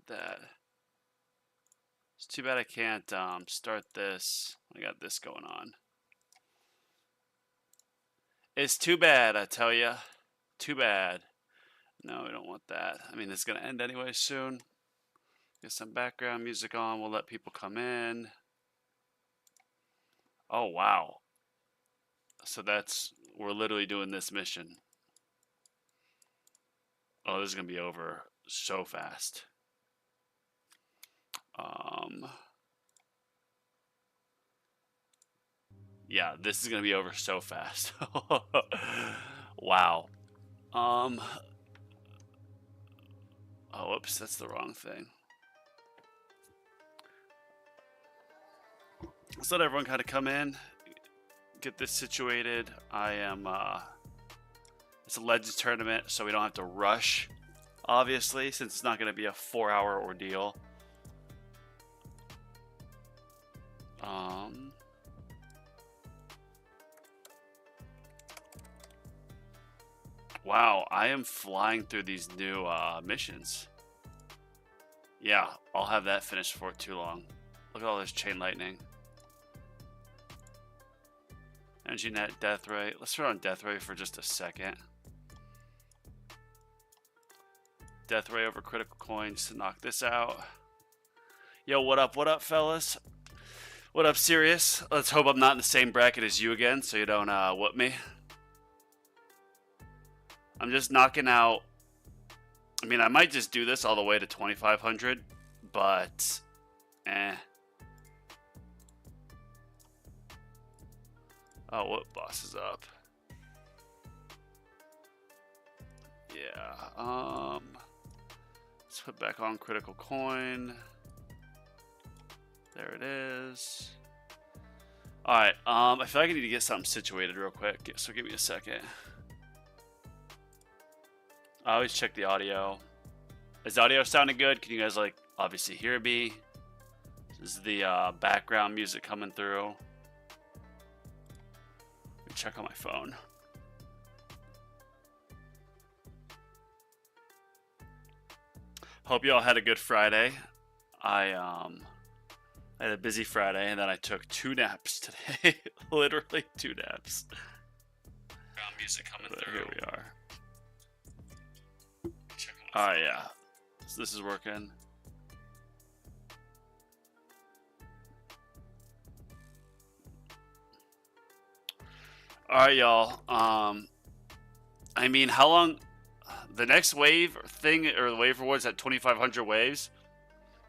that. It's too bad I can't start this. I got this going on. It's too bad, I tell you. Too bad. No, we don't want that. I mean, it's going to end anyway soon. Get some background music on. We'll let people come in. Oh, wow. So we're literally doing this mission. Oh, this is going to be over so fast. Yeah, this is going to be over so fast. Wow. Oh, whoops, that's the wrong thing. Let's let everyone kind of come in, get this situated. It's a Legends tournament, so we don't have to rush, obviously, since it's not going to be a 4-hour ordeal. Wow, I am flying through these new missions. Yeah, I'll have that finished before too long. Look at all this chain lightning. Energy net, death ray. Let's throw on death ray for just a second. Death ray over critical coins to knock this out. Yo, what up, fellas? What up, Sirius? Let's hope I'm not in the same bracket as you again, so you don't whoop me. I'm just knocking out. I mean, I might just do this all the way to 2,500, but Oh, what boss is up? Yeah. Let's put back on critical coin. There it is. All right. I feel like I need to get something situated real quick, so give me a second. I always check the audio. Is the audio sounding good? Can you guys obviously hear me? This is the background music coming through. Let me check on my phone. Hope you all had a good Friday. I had a busy Friday, and then I took 2 naps today. Literally 2 naps. Background music coming through. Here we are. Oh, yeah. So this is working. Alright, y'all. I mean, how long... The next wave thing, or the wave rewards at 2,500 waves,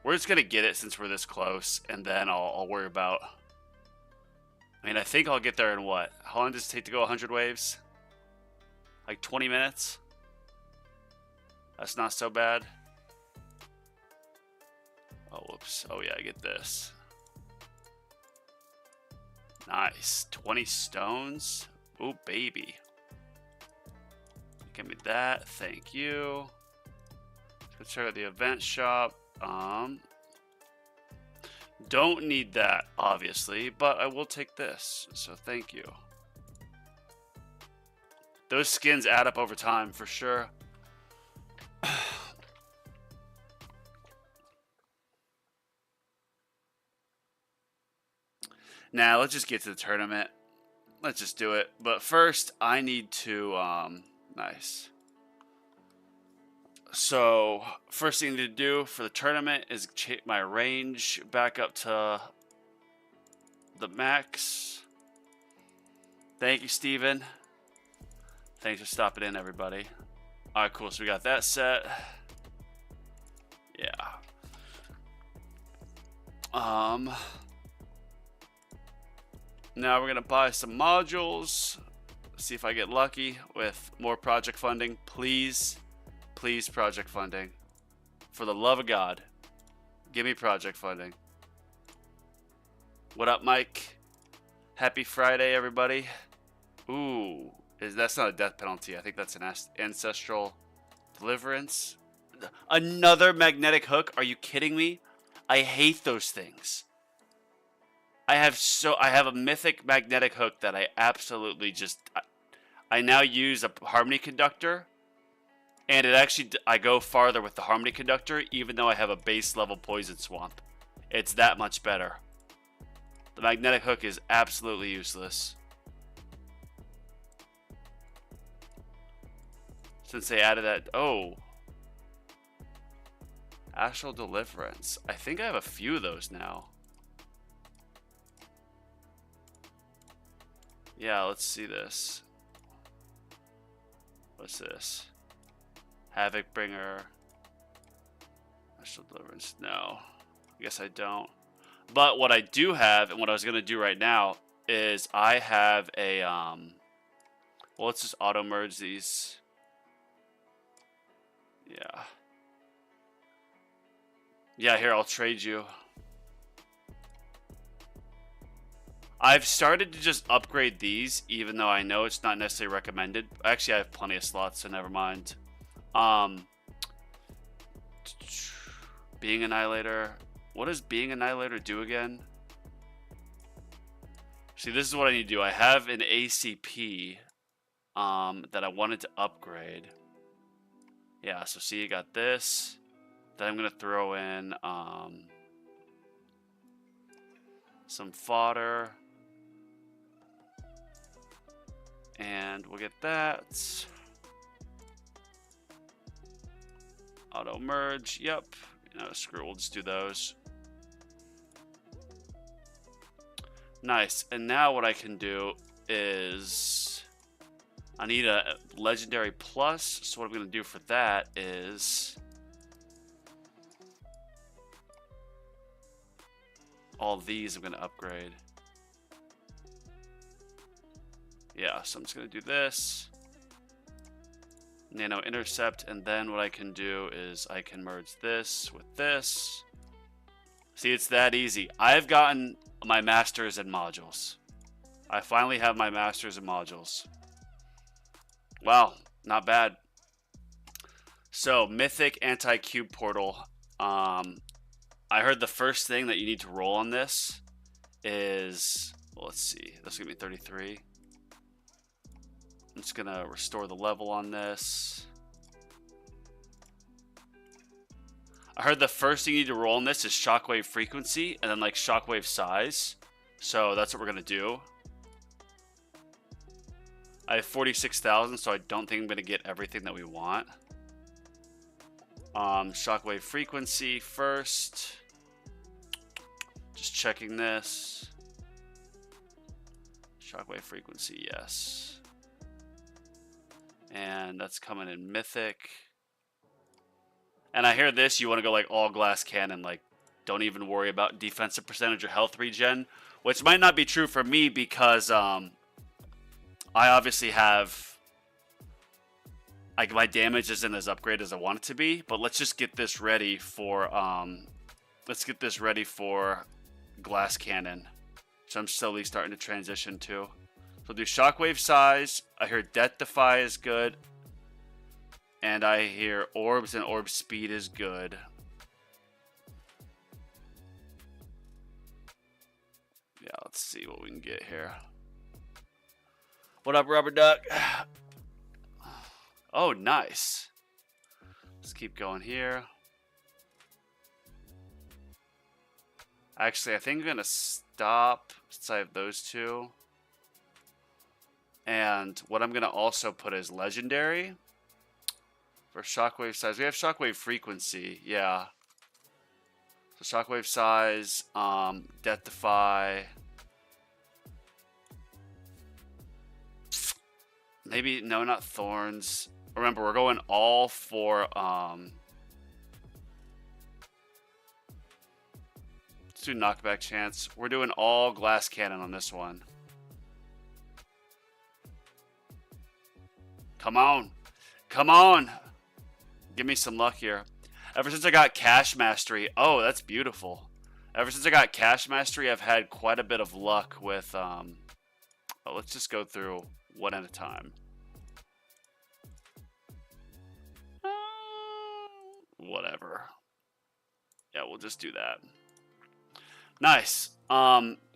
we're just going to get it since we're this close, and then I'll worry about... I mean, I think I'll get there in what? How long does it take to go 100 waves? Like 20 minutes? That's not so bad. Oh, whoops. Oh, yeah, I get this. Nice. 20 stones. Oh, baby. Give me that. Thank you. Let's check out the event shop. Don't need that, obviously, but I will take this. So thank you. Those skins add up over time, for sure. Now, let's just get to the tournament. Let's just do it. But first, I need to... nice. So, first thing to do for the tournament is change my range back up to the max. Thank you, Steven. Thanks for stopping in, everybody. Alright, cool. So we got that set. Yeah. Now we're going to buy some modules. See if I get lucky with more project funding. Please, please, project funding. For the love of God, give me project funding. What up, Mike? Happy Friday, everybody. Ooh, that's not a death penalty. I think that's an ancestral deliverance. Another magnetic hook? Are you kidding me? I hate those things. I have a mythic magnetic hook that I absolutely just... I now use a harmony conductor And it actually, I go farther with the Harmony Conductor, even though I have a base level Poison Swamp. It's that much better. The Magnetic Hook is absolutely useless. Since they added that, oh. Astral Deliverance. I think I have a few of those now. Yeah, let's see this. What's this? Havoc Bringer. Astral Deliverance. No. I guess I don't. But what I do have, and what I was going to do right now, is I have a, well, let's just auto-merge these. Yeah. Yeah, here, I'll trade you. I've started to just upgrade these, even though I know it's not necessarily recommended. Actually, I have plenty of slots, so never mind. Being Annihilator. What does Being Annihilator do again? See, this is what I need to do. I have an ACP that I wanted to upgrade. Yeah, so see, you got this. Then I'm going to throw in some fodder. And we'll get that. Auto merge. Yep. You know, screw it. We'll just do those. Nice. And now what I can do is I need a legendary plus. So what I'm going to do for that is all these I'm going to upgrade. Yeah, so I'm just going to do this. Nano intercept, and then what I can do is I can merge this with this. See, it's that easy. I've gotten my masters and modules. I finally have my masters and modules. Wow, not bad. So, Mythic Anti-Cube Portal. I heard the first thing that you need to roll on this is, well, let's see, this is going to be 33. I'm just going to restore the level on this. I heard the first thing you need to roll on this is shockwave frequency and then like shockwave size. So that's what we're going to do. I have 46,000, so I don't think I'm going to get everything that we want. Shockwave frequency first. Just checking this. Shockwave frequency, yes. And that's coming in Mythic. And I hear this, you want to go like all glass cannon, like don't even worry about defensive percentage or health regen, which might not be true for me because I obviously have, like, my damage isn't as upgraded as I want it to be, but let's just get this ready for glass cannon, which I'm slowly starting to transition to. So do shockwave size. I hear death defy is good. And I hear orbs and orb speed is good. Yeah, let's see what we can get here. What up, Rubber Duck? Oh, nice. Let's keep going here. Actually, I think I'm going to stop since I have those two. And what I'm going to also put is legendary. For shockwave size, we have shockwave frequency, yeah. So shockwave size, death defy. Maybe, no, not thorns. Remember, we're going all for, let's do knockback chance. We're doing all glass cannon on this one. Come on. Come on. Give me some luck here. Ever since I got Cash Mastery, oh, that's beautiful. Ever since I got Cash Mastery, I've had quite a bit of luck with, oh, let's just go through one at a time. Whatever. Yeah, we'll just do that. Nice.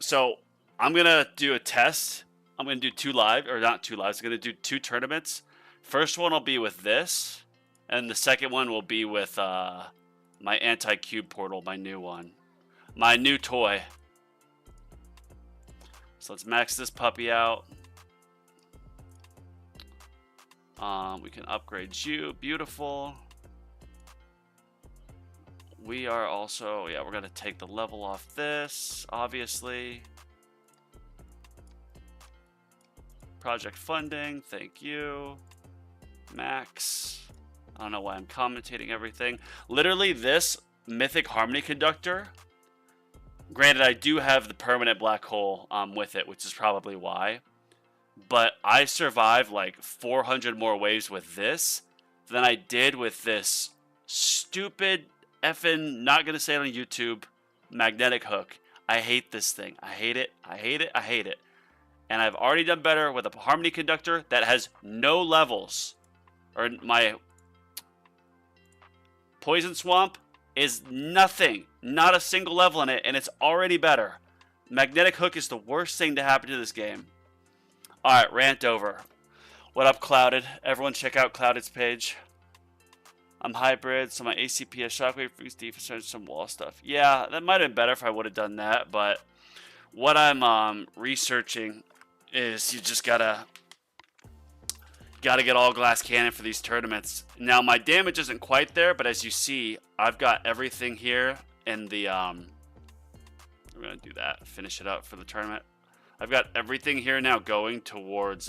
So I'm going to do a test. I'm going to do 2 live, or not 2 lives. I'm going to do 2 tournaments. First one will be with this. And the second one will be with my anti-cube portal, my new one. My new toy. So let's max this puppy out. We can upgrade you. Beautiful. We are also, yeah, we're going to take the level off this, obviously. Project funding, thank you. Max. I don't know why I'm commentating everything. Literally, this mythic harmony conductor. Granted, I do have the permanent black hole with it, which is probably why. But I survived like 400 more waves with this than I did with this stupid effing, not going to say it on YouTube, magnetic hook. I hate this thing. I hate it. I hate it. I hate it. And I've already done better with a harmony conductor that has no levels. Or my poison swamp is nothing. Not a single level in it, and it's already better. Magnetic hook is the worst thing to happen to this game. Alright, rant over. What up, Clouded? Everyone check out Clouded's page. I'm hybrid, so my ACP has shockwave, freeze defense, and some wall stuff. Yeah, that might have been better if I would have done that, but what I'm researching is you just gotta get all glass cannon for these tournaments. Now my damage isn't quite there, but as you see, I've got everything here in the we're gonna do that, finish it up for the tournament. I've got everything here now going towards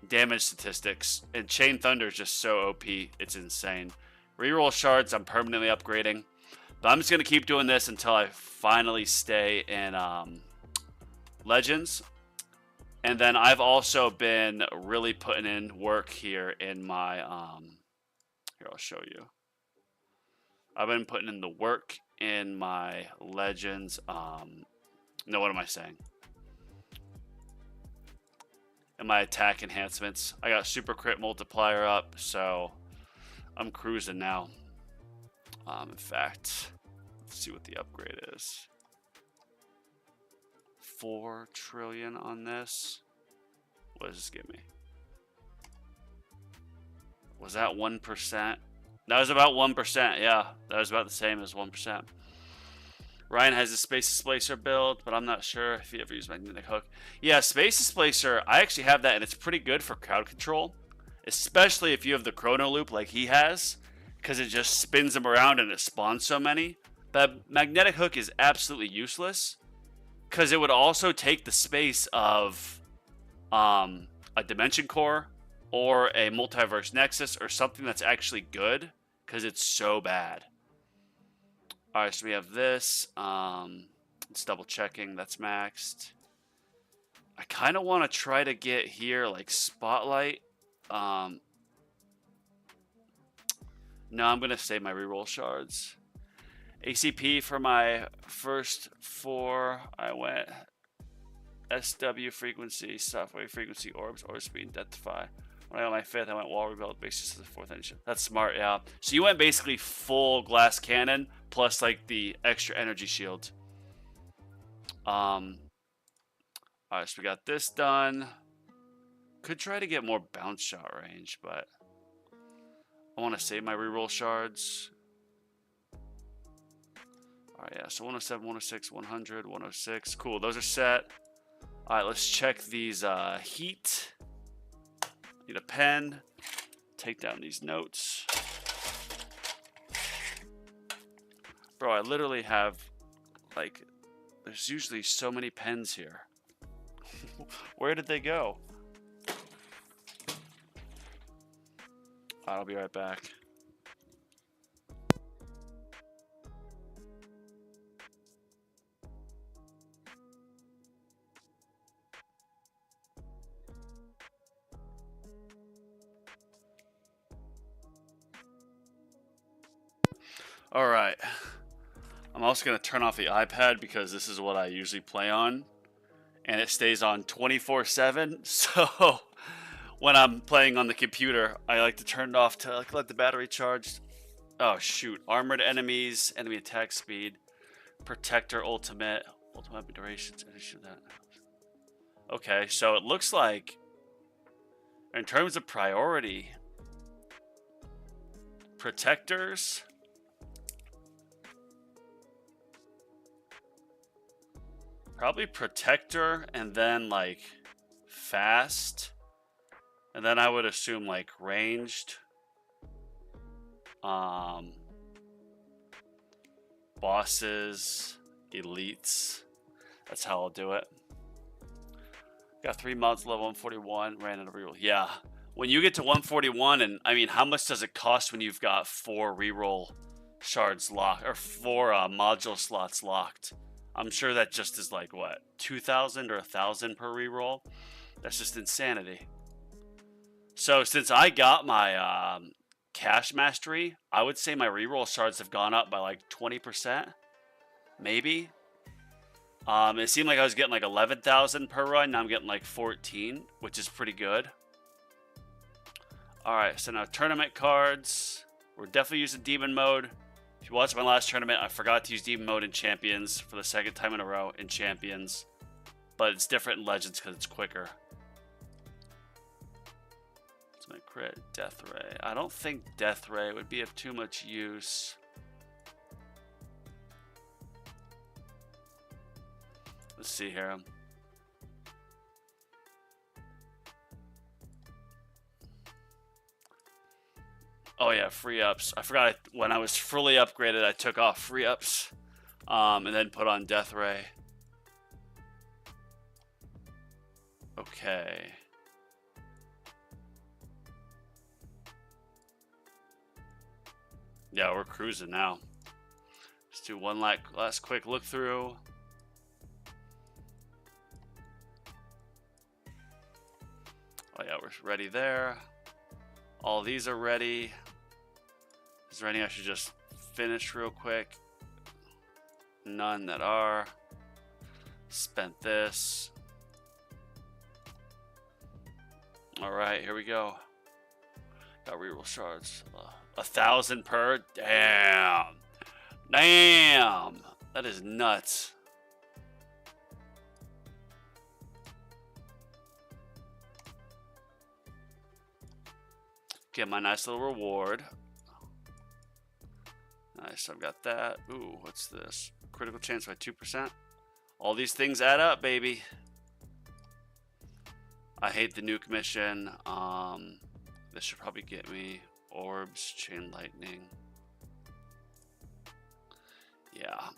damage statistics, and Chain Thunder is just so OP, it's insane. Reroll shards I'm permanently upgrading, but I'm just gonna keep doing this until I finally stay in Legends. And then I've also been really putting in work here in my, here, I'll show you. I've been putting in the work in my Legends, no, what am I saying? In my attack enhancements. I got super crit multiplier up, so I'm cruising now. In fact, let's see what the upgrade is. 4 trillion on this. What does this give me? Was that 1%? That was about 1%, yeah. That was about the same as 1%. Ryan has a Space Displacer build, but I'm not sure if he ever used Magnetic Hook. Yeah, Space Displacer, I actually have that, and it's pretty good for crowd control. Especially if you have the Chrono Loop like he has, because it just spins them around and it spawns so many. But Magnetic Hook is absolutely useless, because it would also take the space of a Dimension Core or a Multiverse Nexus or something that's actually good, because it's so bad. Alright, so we have this. It's double checking. That's maxed. I kind of want to try to get here like Spotlight. No, I'm going to save my reroll shards. ACP for my first 4, I went SW frequency, software frequency, orbs, orb speed, densify. When I got my 5th, I went wall rebuild, basis to the 4th engine. That's smart, yeah. So you went basically full glass cannon plus like the extra energy shield. Alright, so we got this done. Could try to get more bounce shot range, but I want to save my reroll shards. Alright, yeah, so 107, 106, 100, 106. Cool, those are set. Alright, let's check these heat. Need a pen. Take down these notes. Bro, I literally have, like, there's usually so many pens here. Where did they go? I'll be right back. All right. I'm also going to turn off the iPad because this is what I usually play on. And it stays on 24/7. So when I'm playing on the computer, I like to turn it off to let the battery charge. Oh, shoot. Armored enemies, enemy attack speed, protector ultimate durations. Okay, so it looks like in terms of priority, Protectors. Probably protector and then like fast. And then I would assume like ranged. Bosses, elites. That's how I'll do it. Got 3 mods level 141, ran out of reroll. Yeah. When you get to 141, and I mean, how much does it cost when you've got 4 reroll shards locked, or 4 module slots locked? I'm sure that just is like, what, 2,000 or 1,000 per reroll? That's just insanity. So since I got my cash mastery, I would say my reroll shards have gone up by like 20%, maybe. It seemed like I was getting like 11,000 per run. Now I'm getting like 14, which is pretty good. All right, so now tournament cards. We're definitely using demon mode. If you watched my last tournament, I forgot to use demon mode in champions for the 2nd time in a row in champions, but it's different in legends because it's quicker. It's my crit death ray. I don't think death ray would be of too much use. Let's see here. Oh yeah, free ups. I forgot when I was fully upgraded, I took off free ups, and then put on death ray. Okay. Yeah, we're cruising now. Let's do one last quick look through. Oh yeah, we're ready there. All these are ready. Is there anything I should just finish real quick? None that are. Spent this. All right, here we go. Got reroll shards. 1,000 per. Damn. Damn. That is nuts. Get my nice little reward. Nice, I've got that. Ooh, what's this? Critical chance by 2%. All these things add up, baby. I hate the nuke mission. This should probably get me orbs, chain lightning. Yeah.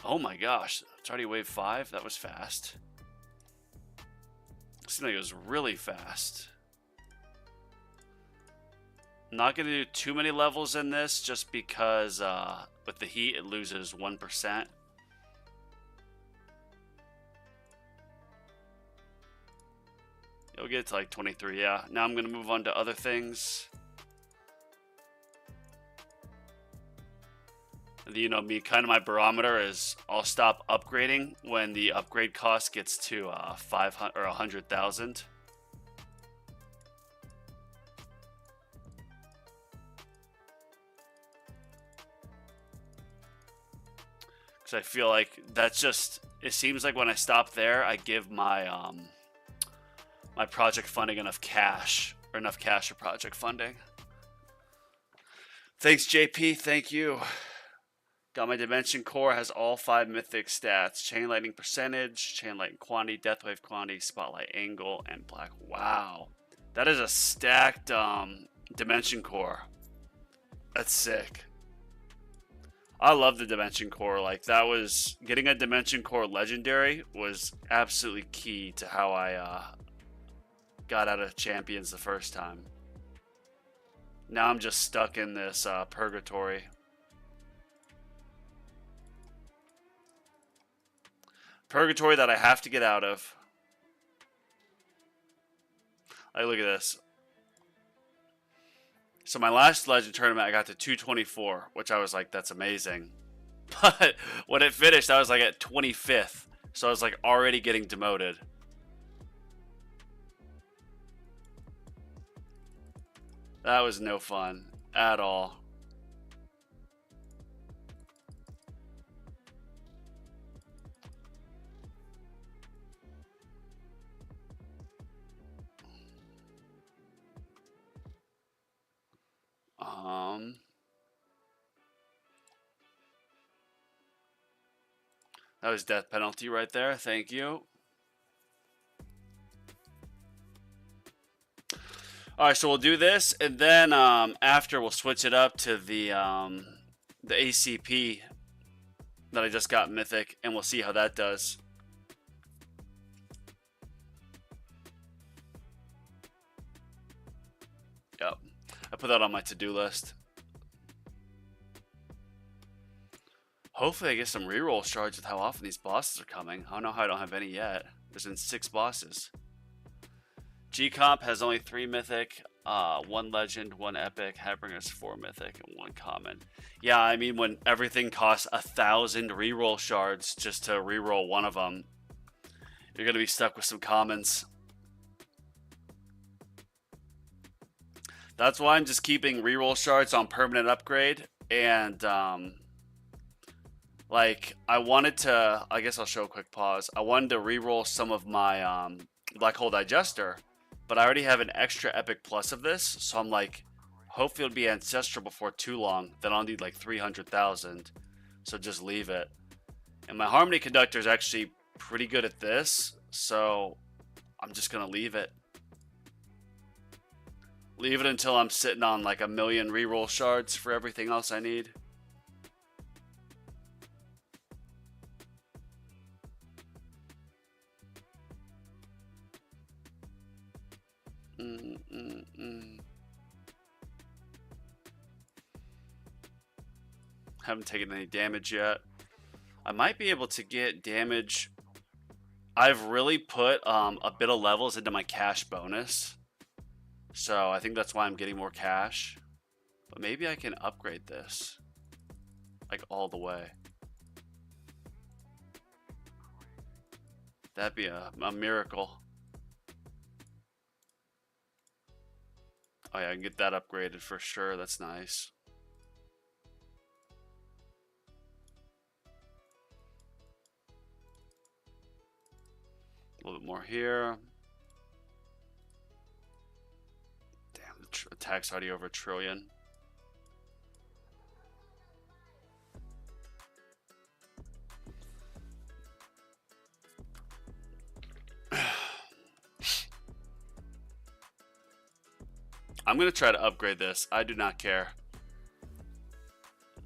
Oh my gosh, it's already wave 5. That was fast. It seemed like it was really fast. Not going to do too many levels in this just because with the heat it loses 1%. It'll get to like 23, yeah. Now I'm going to move on to other things. And you know me, kind of my barometer is I'll stop upgrading when the upgrade cost gets to 500 or 100,000. Because I feel like that's just, it seems like when I stop there, I give my my project funding enough cash, or enough cash for project funding. Thanks, JP. Thank you. Got my Dimension Core, has all 5 mythic stats. Chain lightning percentage, chain lightning quantity, death wave quantity, spotlight angle, and black. Wow. That is a stacked Dimension Core. That's sick. I love the Dimension Core. Like, that was, getting a Dimension Core legendary was absolutely key to how I got out of champions the first time. Now I'm just stuck in this purgatory. Purgatory that I have to get out of. Like, look at this. So my last legend tournament, I got to 224, which I was like, that's amazing. But when it finished, I was like at 25th. So I was like already getting demoted. That was no fun at all. That was death penalty right there. Thank you. All right, so we'll do this, and then after we'll switch it up to the ACP that I just got mythic, and we'll see how that does. Yep, I put that on my to-do list. Hopefully I get some reroll shards with how often these bosses are coming. I don't know how I don't have any yet. There's been 6 bosses. G-Comp has only 3 mythic, 1 legend, 1 epic. Hatbringer's 4 mythic, and 1 common. Yeah, I mean, when everything costs 1,000 reroll shards just to reroll one of them, you're going to be stuck with some commons. That's why I'm just keeping reroll shards on permanent upgrade, and like, I wanted to, I guess I'll show a quick pause. I wanted to reroll some of my Black Hole Digester, but I already have an extra Epic Plus of this, so I'm like, hopefully it'll be Ancestral before too long. Then I'll need like 300,000, so just leave it. And my Harmony Conductor is actually pretty good at this, so I'm just going to leave it. Leave it until I'm sitting on like 1,000,000 reroll shards for everything else I need. Haven't taken any damage yet. I might be able to get damage. I've really put a bit of levels into my cash bonus, so I think that's why I'm getting more cash. But maybe I can upgrade this like all the way. That'd be a miracle. Oh yeah, I can get that upgraded for sure. That's nice. A little bit more here. Damn, the attack's already over 1 trillion. I'm going to try to upgrade this. I do not care.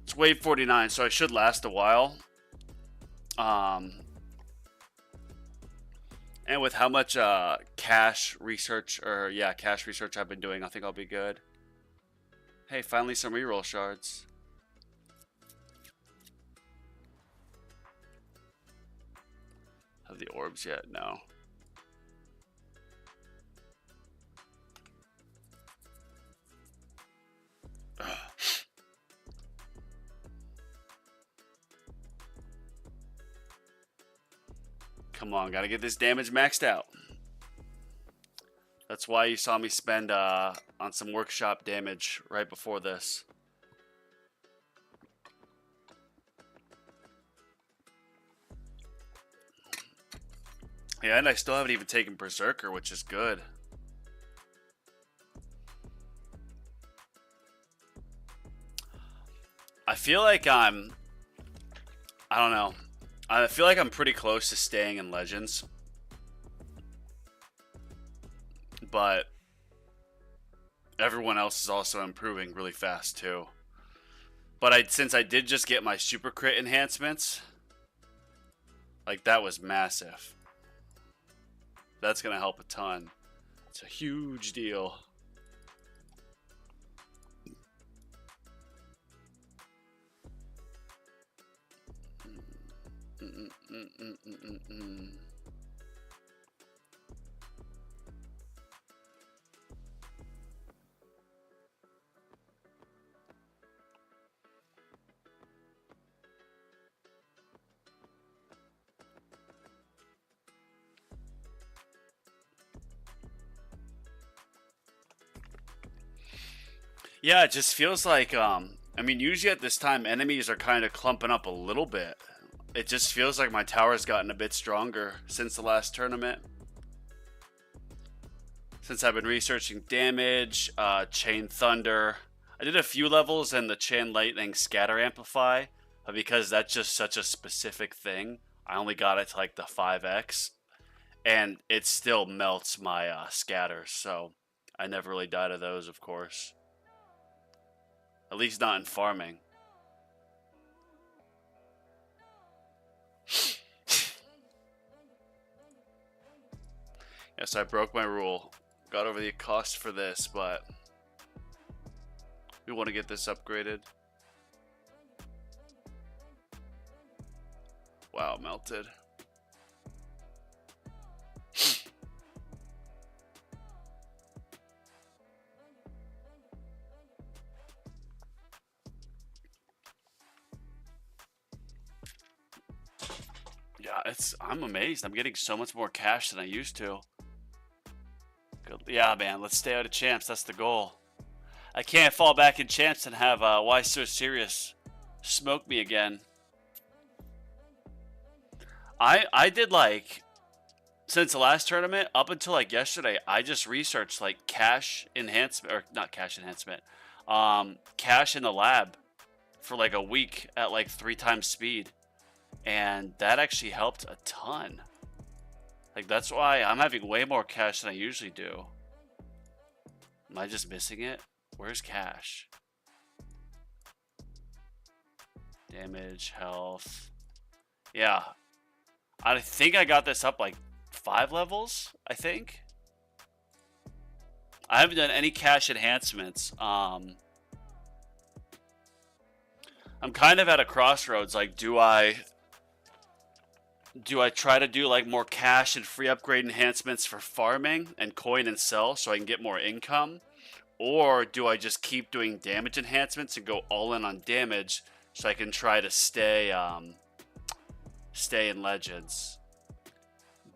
It's wave 49, so I should last a while. And with how much cash research I've been doing, I think I'll be good. Hey, finally some reroll shards. Have the orbs yet? No. Come on, gotta get this damage maxed out. That's why you saw me spend on some workshop damage right before this. Yeah, and I still haven't even taken Berserker, which is good. I feel like I don't know. I feel like I'm pretty close to staying in Legends. But everyone else is also improving really fast too. But since I did just get my super crit enhancements, like that was massive. That's gonna help a ton. It's a huge deal. Yeah, it just feels like, I mean, usually at this time, enemies are kind of clumping up a little bit. It just feels like my tower's gotten a bit stronger since the last tournament. Since I've been researching damage, Chain Thunder. I did a few levels in the Chain Lightning Scatter Amplify, because that's just such a specific thing. I only got it to like the 5x, and it still melts my scatters. So I never really died of those, of course. At least not in farming. Yes, I broke my rule. Got over the cost for this, but we want to get this upgraded. Wow, melted. Yeah, I'm amazed. I'm getting so much more cash than I used to. Good. Yeah, man, let's stay out of champs. That's the goal. I can't fall back in champs and have Why So Serious smoke me again. I did like, since the last tournament up until like yesterday, I just researched like cash enhancement, or not cash enhancement, cash in the lab for like a week at like 3 times speed, and that actually helped a ton. Like, that's why I'm having way more cash than I usually do. Am I just missing it? Where's cash? Damage, health. Yeah, I think I got this up like 5 levels, I think. I haven't done any cash enhancements. I'm kind of at a crossroads. Like, do I try to do like more cash and free upgrade enhancements for farming and coin and sell so I can get more income? Or do I just keep doing damage enhancements and go all in on damage so I can try to stay in Legends?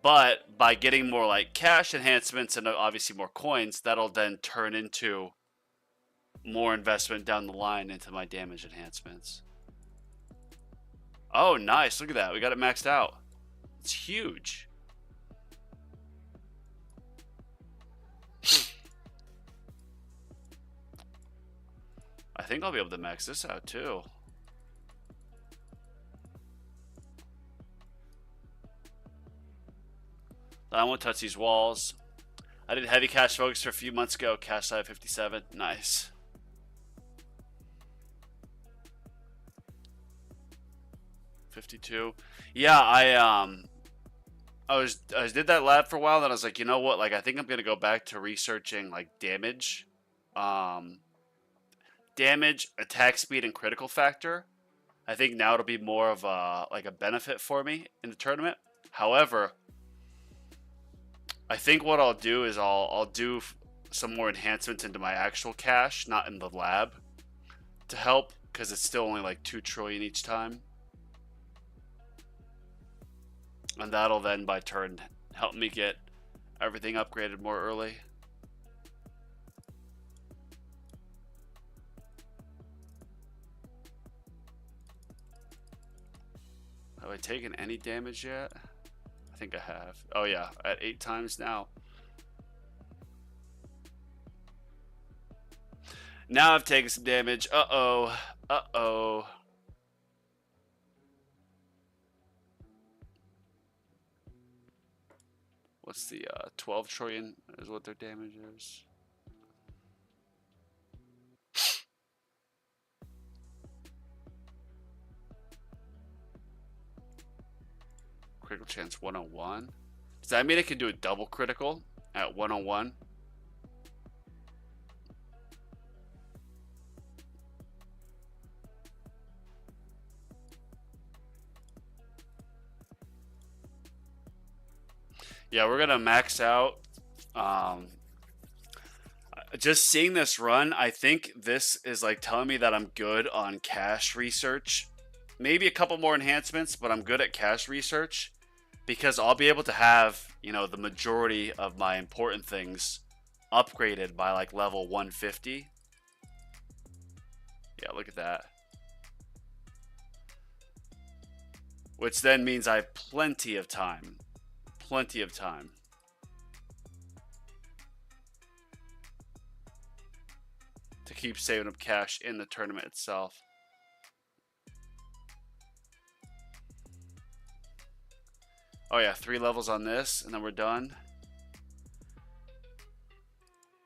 But by getting more like cash enhancements and obviously more coins, that'll then turn into more investment down the line into my damage enhancements. Oh, nice. Look at that. We got it maxed out. It's huge. I think I'll be able to max this out too. I won't touch these walls. I did heavy cash focus for a few months ago. Cash side 57. Nice. $52. Yeah, I did that lab for a while, then I was like, you know what? Like, I think I'm gonna go back to researching like damage, damage, attack speed, and critical factor. I think now it'll be more of a like a benefit for me in the tournament. However, I think what I'll do is I'll do some more enhancements into my actual cash, not in the lab, to help, because it's still only like 2 trillion each time. And that'll then, by turn, help me get everything upgraded more early. Have I taken any damage yet? I think I have. Oh yeah, at 8 times now. Now I've taken some damage. Uh-oh. Uh-oh. What's the 12 trillion is what their damage is. Critical chance 101. Does that mean I can do a double critical at 101? Yeah, we're gonna max out. Just seeing this run, I think this is like telling me that I'm good on cash research. Maybe a couple more enhancements, but I'm good at cash research because I'll be able to have, you know, the majority of my important things upgraded by like level 150. Yeah, look at that. Which then means I have plenty of time. Plenty of time. To keep saving up cash in the tournament itself. Oh yeah, 3 levels on this, and then we're done.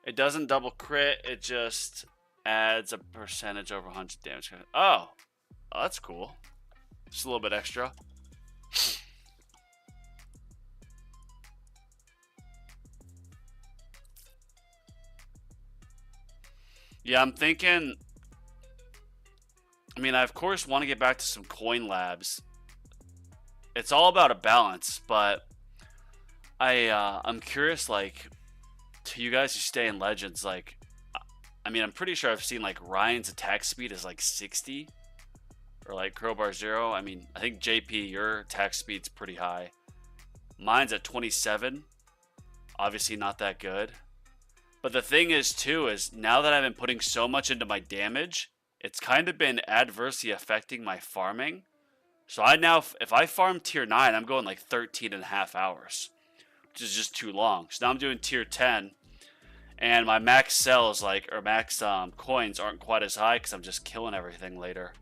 It doesn't double crit, it just adds a percentage over 100 damage. Oh, that's cool. Just a little bit extra. Yeah, I'm thinking. I mean, I of course want to get back to some coin labs. It's all about a balance, but I'm curious, like, to you guys who stay in Legends, like, I mean, I'm pretty sure I've seen like Ryan's attack speed is like 60, or like Crowbar Zero. I mean, I think JP, your attack speed's pretty high. Mine's at 27. Obviously not that good. But the thing is too, is now that I've been putting so much into my damage, it's kind of been adversely affecting my farming. So I now, if I farm tier 9, I'm going like 13 and a half hours, which is just too long. So now I'm doing tier 10, and my max sells, like, or max coins aren't quite as high because I'm just killing everything later.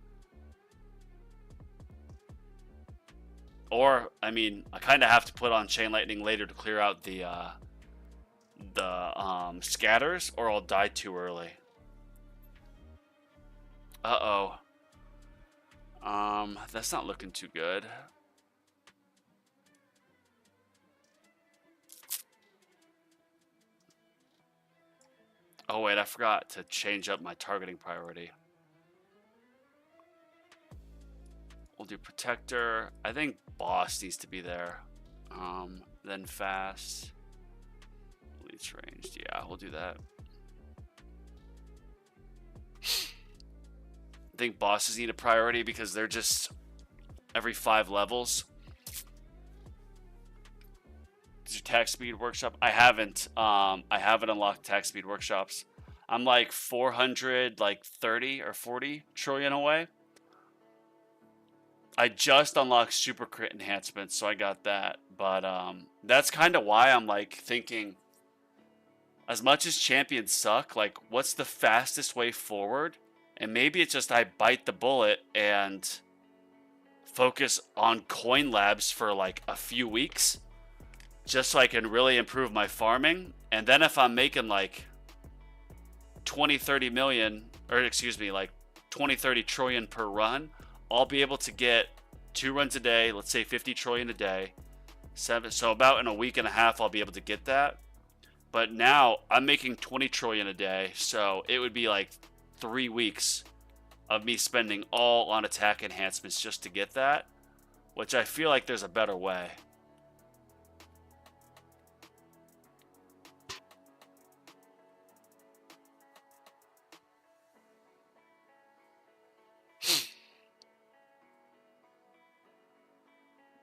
Or, I mean, I kind of have to put on Chain Lightning later to clear out the scatters, or I'll die too early. Uh-oh. That's not looking too good. Oh wait, I forgot to change up my targeting priority. We'll do Protector. I think Boss needs to be there. Then Fast. Leech Ranged. Yeah, we'll do that. I think bosses need a priority because they're just every 5 levels. Is your attack speed workshop? I haven't unlocked attack speed workshops. I'm like 400, like 30 or 40 trillion away. I just unlocked super crit enhancements, so I got that. But that's kind of why I'm like thinking, as much as champions suck, like, what's the fastest way forward? And maybe it's just I bite the bullet and focus on coin labs for like a few weeks, just so I can really improve my farming. And then if I'm making like 20, 30 million, or excuse me, like 20, 30 trillion per run, I'll be able to get 2 runs a day, let's say 50 trillion a day. So about in a week and a half, I'll be able to get that. But now I'm making 20 trillion a day, so it would be like 3 weeks of me spending all on attack enhancements just to get that, which I feel like there's a better way.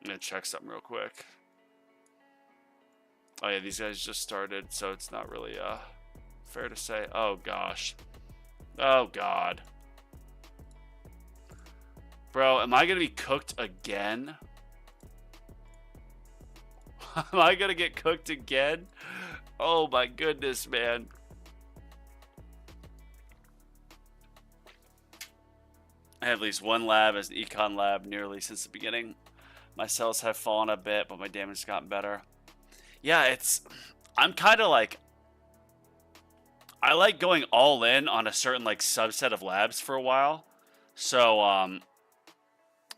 I'm gonna check something real quick. Oh yeah, these guys just started, so it's not really fair to say. Oh gosh. Oh god. Bro, am I gonna be cooked again? Am I gonna get cooked again? Oh my goodness, man. I have at least one lab as an econ lab nearly since the beginning. My cells have fallen a bit, but my damage has gotten better. Yeah, I'm kind of like, I like going all in on a certain like subset of labs for a while. So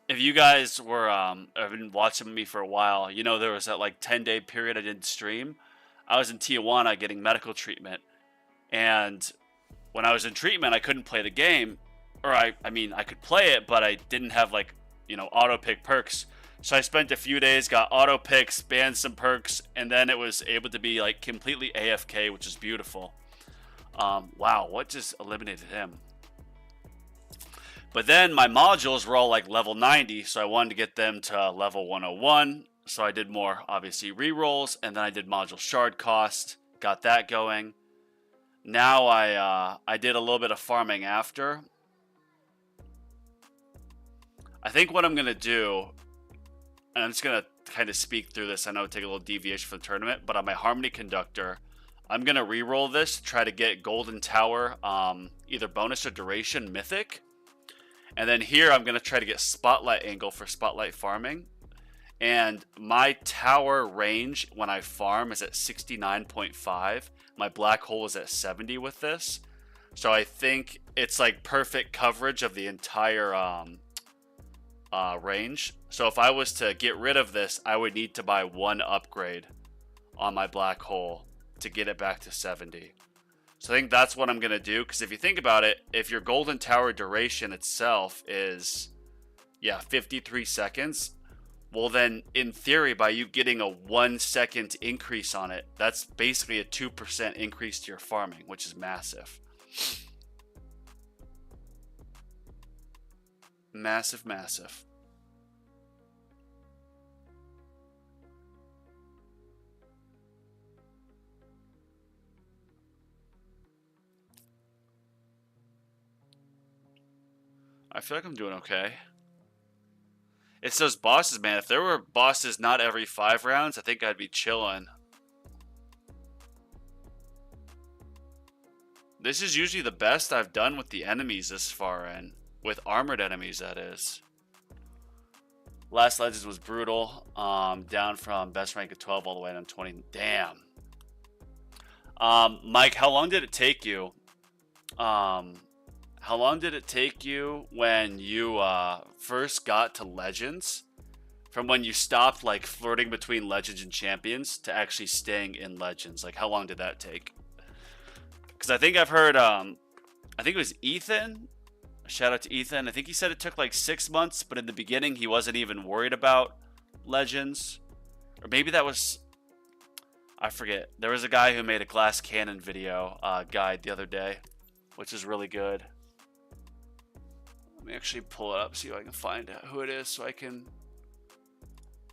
if you guys were have been watching me for a while, you know there was that like 10-day period I didn't stream. I was in Tijuana getting medical treatment, and when I was in treatment, I couldn't play the game, or I mean I could play it, but I didn't have like, you know, auto pick perks. So I spent a few days, got auto picks, banned some perks, and then it was able to be like completely AFK, which is beautiful. Wow, what just eliminated him? But then my modules were all like level 90, so I wanted to get them to level 101. So I did more, obviously, rerolls, and then I did module shard cost, got that going. Now I did a little bit of farming after. I think what I'm going to do, and I'm just going to kind of speak through this. I know it take a little deviation for the tournament, but on my Harmony Conductor, I'm going to reroll this to try to get Golden Tower, either bonus or duration mythic. And then here I'm going to try to get Spotlight Angle for Spotlight farming. And my tower range when I farm is at 69.5. My black hole is at 70 with this. So I think it's like perfect coverage of the entire range. So if I was to get rid of this, I would need to buy one upgrade on my black hole to get it back to 70. So I think that's what I'm going to do, because if you think about it, if your golden tower duration itself is, 53 seconds, well then, in theory, by you getting a 1 second increase on it, that's basically a 2% increase to your farming, which is massive. Massive, massive. I feel like I'm doing okay. It's those bosses, man. If there were bosses not every 5 rounds, I think I'd be chilling. This is usually the best I've done with the enemies this far in. With armored enemies, that is. Last Legends was brutal. Down from best rank of 12 all the way down to 20. Damn. Mike, how long did it take you? How long did it take you when you first got to Legends? From when you stopped like flirting between Legends and Champions to actually staying in Legends? Like, how long did that take? Because I think I've heard, I think it was Ethan. Shout out to Ethan. I think he said it took like 6 months, but in the beginning he wasn't even worried about Legends. Or maybe that was, I forget. There was a guy who made a glass cannon video guide the other day, which is really good. Let me actually pull it up, see if I can find out who it is, so I can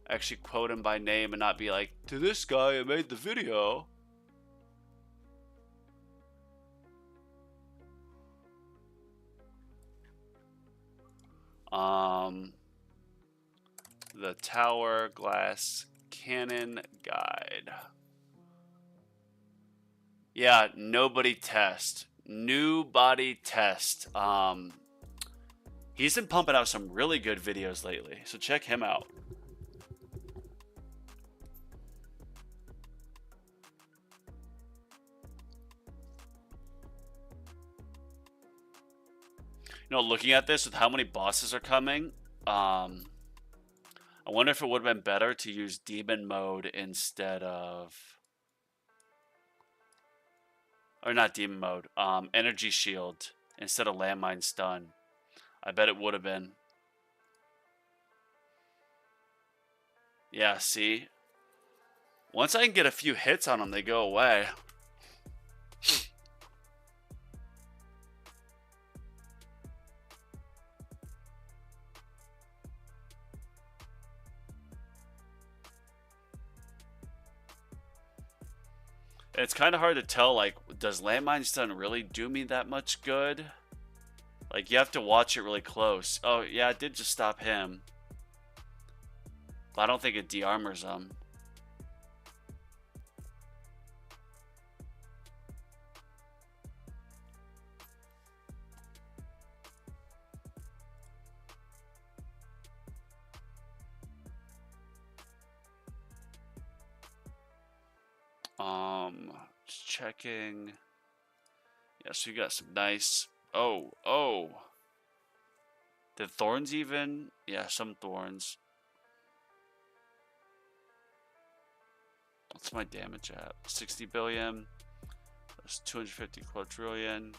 actually quote him by name and not be like, to this guy I made the video. The Tower Glass Cannon Guide. Yeah, nobody test. New body test. He's been pumping out some really good videos lately, so check him out. You know, looking at this with how many bosses are coming, I wonder if it would have been better to use demon mode instead of, or not demon mode, energy shield instead of landmine stun. I bet it would have been. Yeah, see? Once I can get a few hits on them, they go away. It's kind of hard to tell, like, does landmine stun really do me that much good? Like, you have to watch it really close. Oh, yeah, it did just stop him. But I don't think it de-armors him. Just checking. Yeah, so you got some nice. Oh. Did thorns even? Yeah, some thorns. What's my damage at? 60 billion. That's 250 quadrillion.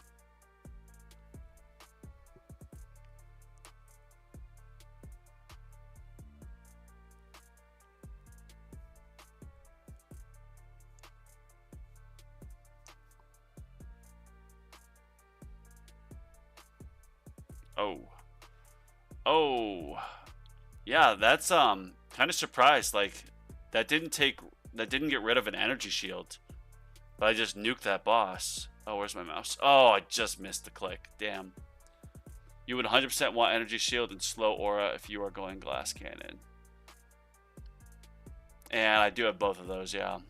Oh. Yeah, that's kind of surprised. Like, that didn't get rid of an energy shield. But I just nuked that boss. Oh, where's my mouse? Oh, I just missed the click. Damn. You would 100% want energy shield and slow aura if you are going glass cannon. And I do have both of those, yeah.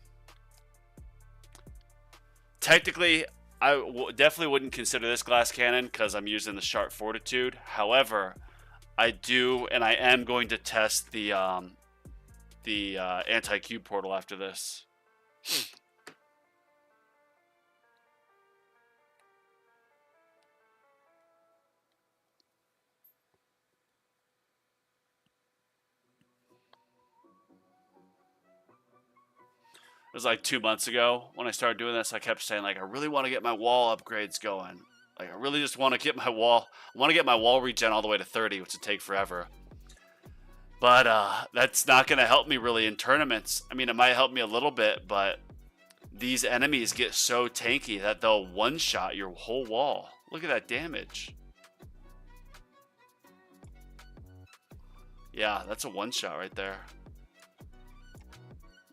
Technically, I definitely wouldn't consider this glass cannon because I'm using the sharp fortitude. However, I do, and I am going to test the the anti-cube portal after this. It was like 2 months ago when I started doing this. I kept saying, like, I really want to get my wall upgrades going. Like, I really just want to get my wall. I want to get my wall regen all the way to 30, which would take forever. But that's not going to help me really in tournaments. I mean, it might help me a little bit, but these enemies get so tanky that they'll one-shot your whole wall. Look at that damage. Yeah, that's a one-shot right there.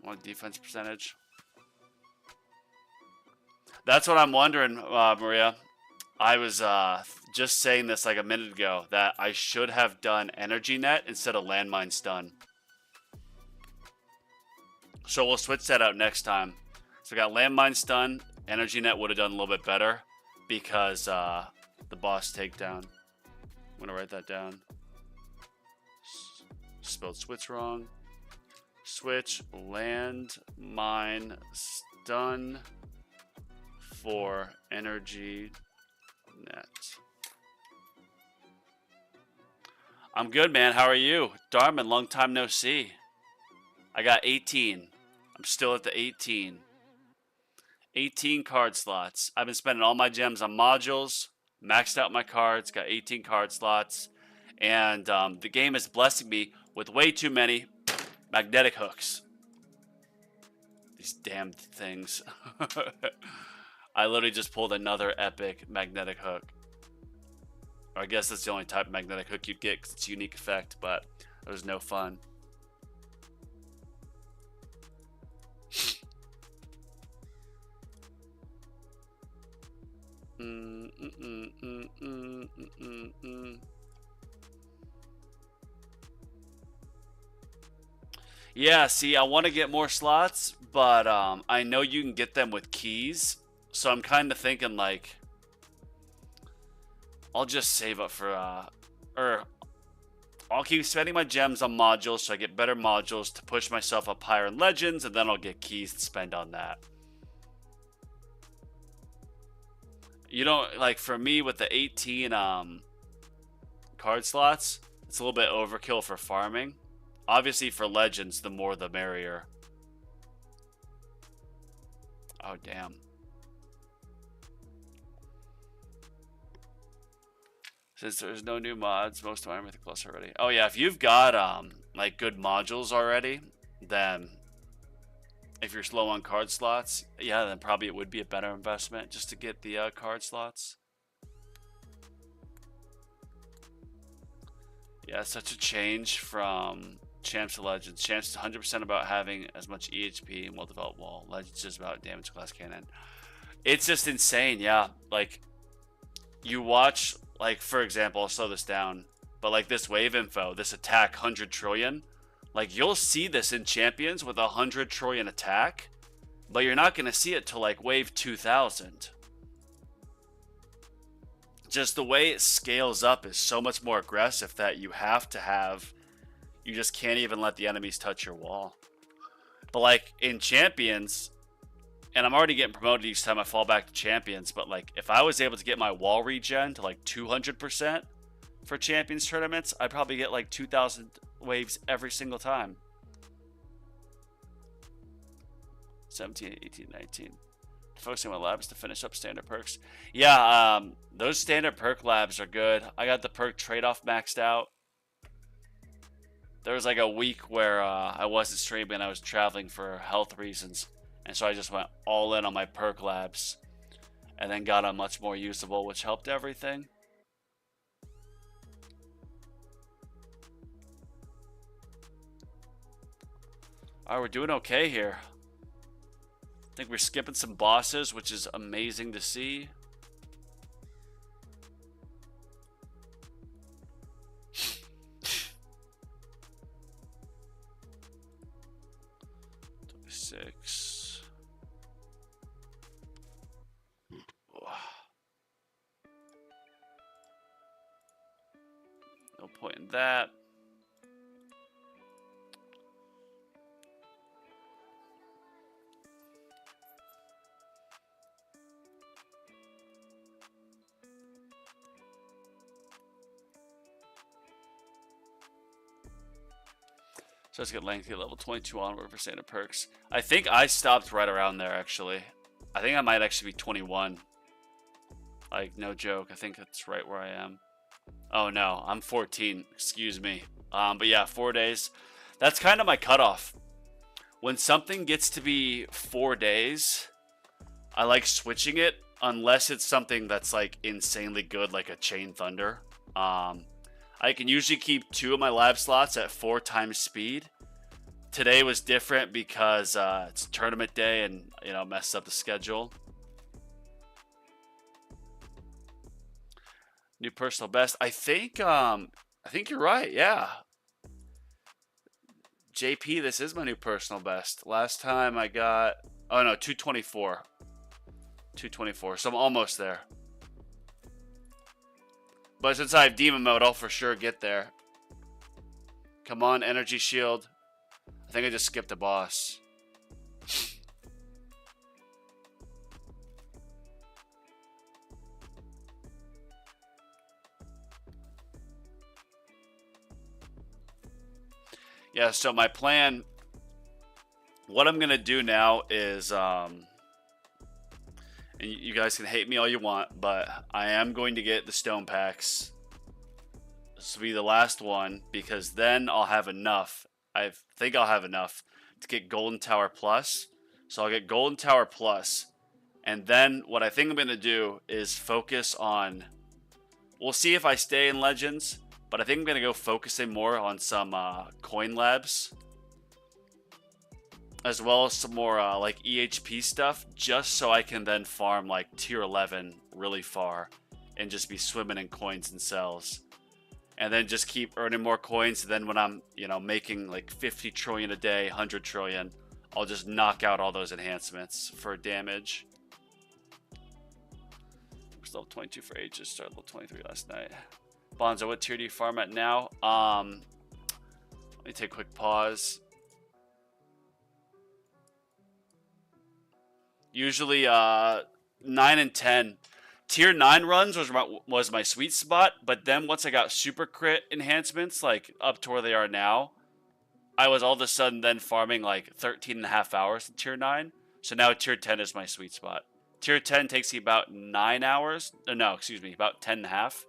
One defense percentage. That's what I'm wondering, Maria. I was just saying this like a minute ago that I should have done energy net instead of landmine stun. So we'll switch that out next time. So we got landmine stun. Energy net would have done a little bit better because the boss takedown. I'm gonna write that down. Spelled switch wrong. Switch landmine stun for energy net. I'm good, man. How are you? Darman, long time no see. I got 18. I'm still at the 18. 18 card slots. I've been spending all my gems on modules, maxed out my cards, got 18 card slots, and the game is blessing me with way too many magnetic hooks. These damned things. I literally just pulled another epic magnetic hook. Or I guess that's the only type of magnetic hook you'd get because it's a unique effect, but it was no fun. Yeah, see, I want to get more slots, but I know you can get them with keys. So I'm kind of thinking, like, I'll just save up for, or I'll keep spending my gems on modules so I get better modules to push myself up higher in Legends, and then I'll get keys to spend on that. You don't, like, for me with the 18 card slots, it's a little bit overkill for farming. Obviously for Legends, the more the merrier. Oh, damn. Since there's no new mods, most of mine are Mythic Plus already. Oh yeah, if you've got like good modules already, then if you're slow on card slots, yeah, then probably it would be a better investment just to get the card slots. Yeah, such a change from Champs to Legends. Champs is 100% about having as much EHP and well-developed wall. Legends is about damage class cannon. It's just insane, yeah. Like, you watch, like, for example, I'll slow this down, but like this wave info, this attack 100 trillion, like you'll see this in Champions with 100 trillion attack, but you're not going to see it till like wave 2000. Just the way it scales up is so much more aggressive that you have to have, you just can't even let the enemies touch your wall. But like in Champions, and I'm already getting promoted each time I fall back to Champions, but like if I was able to get my wall regen to like 200% for Champions tournaments, I'd probably get like 2,000 waves every single time. 17, 18, 19. Focusing on labs to finish up standard perks. Yeah, those standard perk labs are good. I got the perk trade-off maxed out. There was like a week where I wasn't streaming. I was traveling for health reasons. And so I just went all in on my perk labs. And then got them much more usable, which helped everything. Alright, we're doing okay here. I think we're skipping some bosses, which is amazing to see. Six. No point in that. So let's get lengthy level 22 onward for standard perks. I think I stopped right around there, actually. I think I might actually be 21. Like, no joke. I think that's right where I am. Oh, no. I'm 14. Excuse me. But yeah, 4 days. That's kind of my cutoff. When something gets to be 4 days, I like switching it. Unless it's something that's, like, insanely good, like a Chain Thunder. I can usually keep 2 of my lab slots at 4 times speed. Today was different because it's tournament day and, you know, messed up the schedule. New personal best. I think you're right. Yeah. JP, this is my new personal best. Last time I got, oh no, 224. 224. So I'm almost there. But since I have demon mode, I'll for sure get there. Come on, energy shield. I think I just skipped a boss. Yeah, so my plan, what I'm going to do now is, and you guys can hate me all you want, but I am going to get the stone packs. This will be the last one, because then I'll have enough. I think I'll have enough to get Golden Tower Plus. So I'll get Golden Tower Plus. And then what I think I'm going to do is focus on, we'll see if I stay in Legends, but I think I'm going to go focusing more on some coin labs, as well as some more like EHP stuff, just so I can then farm like tier 11 really far and just be swimming in coins and cells. And then just keep earning more coins. And then when I'm, you know, making like 50 trillion a day, 100 trillion, I'll just knock out all those enhancements for damage. We're still level 22 for ages, started level 23 last night. Bonzo, what tier do you farm at now? Let me take a quick pause. Usually 9 and 10. Tier 9 runs was my sweet spot, but then once I got super crit enhancements, like up to where they are now, I was all of a sudden then farming like 13.5 hours to tier 9. So now tier 10 is my sweet spot. Tier 10 takes me about 9 hours. No, excuse me, about 10.5.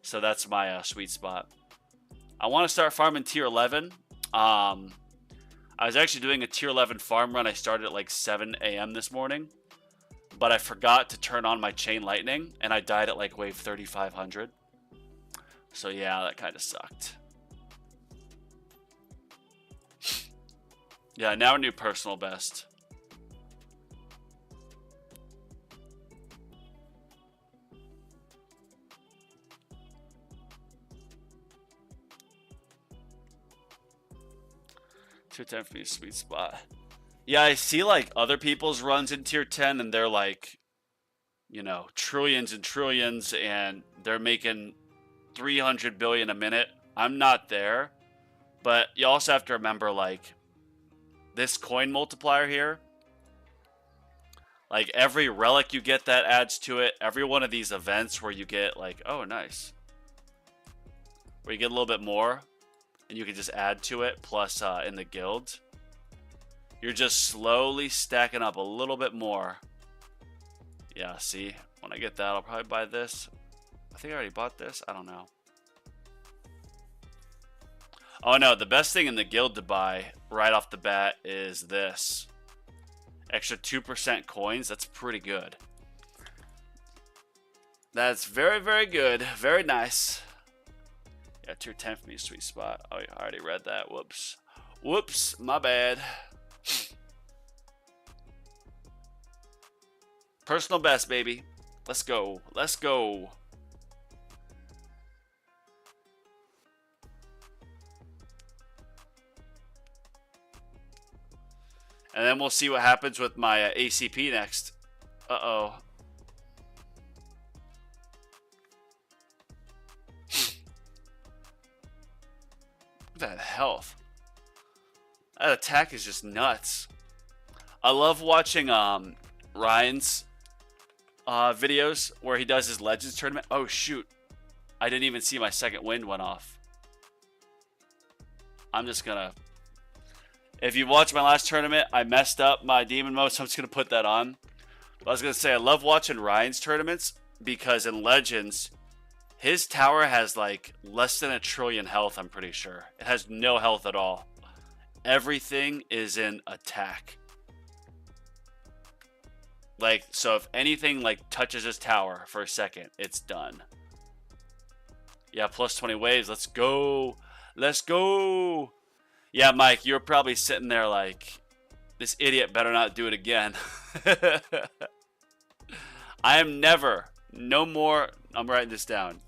So that's my sweet spot. I want to start farming tier 11. I was actually doing a tier 11 farm run. I started at like 7 a.m. this morning, but I forgot to turn on my chain lightning, and I died at like wave 3500. So yeah, that kind of sucked. Yeah, now a new personal best. Tier 10 for me, sweet spot. Yeah, I see like other people's runs in tier 10 and they're like, you know, trillions and trillions and they're making 300 billion a minute. I'm not there, but you also have to remember like this coin multiplier here. Like every relic you get that adds to it. Every one of these events where you get like, oh nice, where you get a little bit more and you can just add to it. Plus in the guild, you're just slowly stacking up a little bit more. Yeah, see, when I get that, I'll probably buy this. I think I already bought this. I don't know. Oh no, the best thing in the guild to buy right off the bat is this. Extra 2% coins. That's pretty good. That's very, very good. Very nice. Yeah, tier 10 for me, sweet spot. Oh, yeah, I already read that. Whoops. Whoops, my bad. Personal best, baby. Let's go. Let's go. And then we'll see what happens with my ACP next. Uh-oh. Look at that health. That attack is just nuts. I love watching Ryan's videos where he does his Legends tournament. Oh shoot, I didn't even see my second wind went off. I'm just gonna. If you watched my last tournament, I messed up my demon mode, so I'm just gonna put that on. But I was gonna say I love watching Ryan's tournaments because in Legends, his tower has like less than 1 trillion health. I'm pretty sure it has no health at all. Everything is in attack. Like, so if anything like touches his tower for a second, it's done. Yeah, plus 20 waves. Let's go. Let's go. Yeah, Mike, you're probably sitting there like, this idiot better not do it again. I am never, no more, I'm writing this down.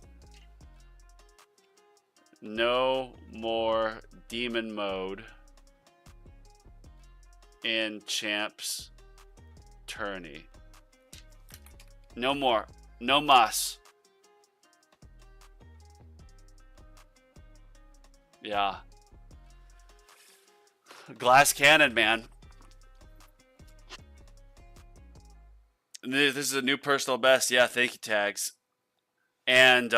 No more demon mode in champs tourney. No more. No mas. Yeah. Glass cannon, man. This is a new personal best. Yeah, thank you, Tags. And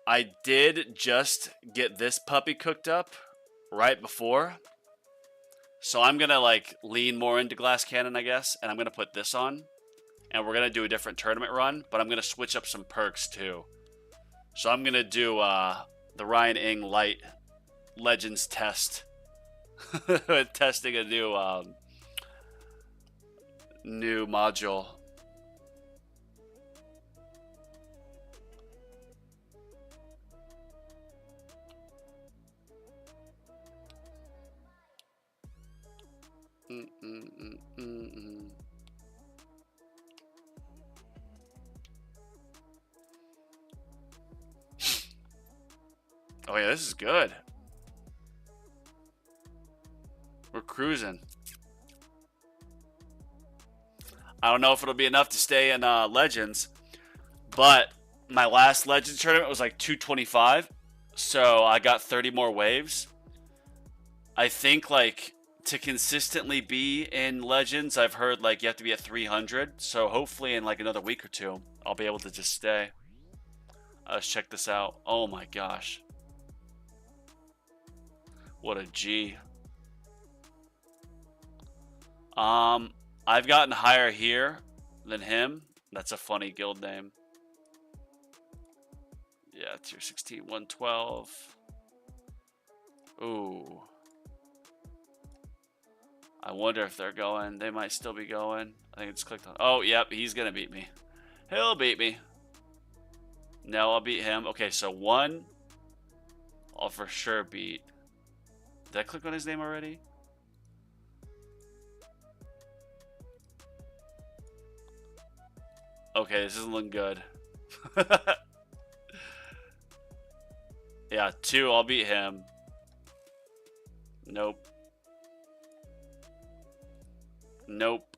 I did just get this puppy cooked up right before. So I'm going to like lean more into glass cannon, I guess. And I'm going to put this on. And we're going to do a different tournament run. But I'm going to switch up some perks too. So I'm going to do the Ryan Ing Light Legends test. Testing a new module. Oh yeah, this is good. We're cruising. I don't know if it'll be enough to stay in Legends, but my last Legends tournament was like 225, so I got 30 more waves. I think like to consistently be in Legends, I've heard like you have to be at 300, so hopefully in like another week or two, I'll be able to just stay. Let's check this out. Oh my gosh. What a G. I've gotten higher here than him. That's a funny guild name. Yeah, tier 16, 112. Ooh. I wonder if they're going. They might still be going. I think it's clicked on. Oh, yep, he's gonna beat me. He'll beat me. No, I'll beat him. Okay, so 1, I'll for sure beat. Did I click on his name already? Okay, this isn't looking good. Yeah, 2, I'll beat him. Nope. Nope.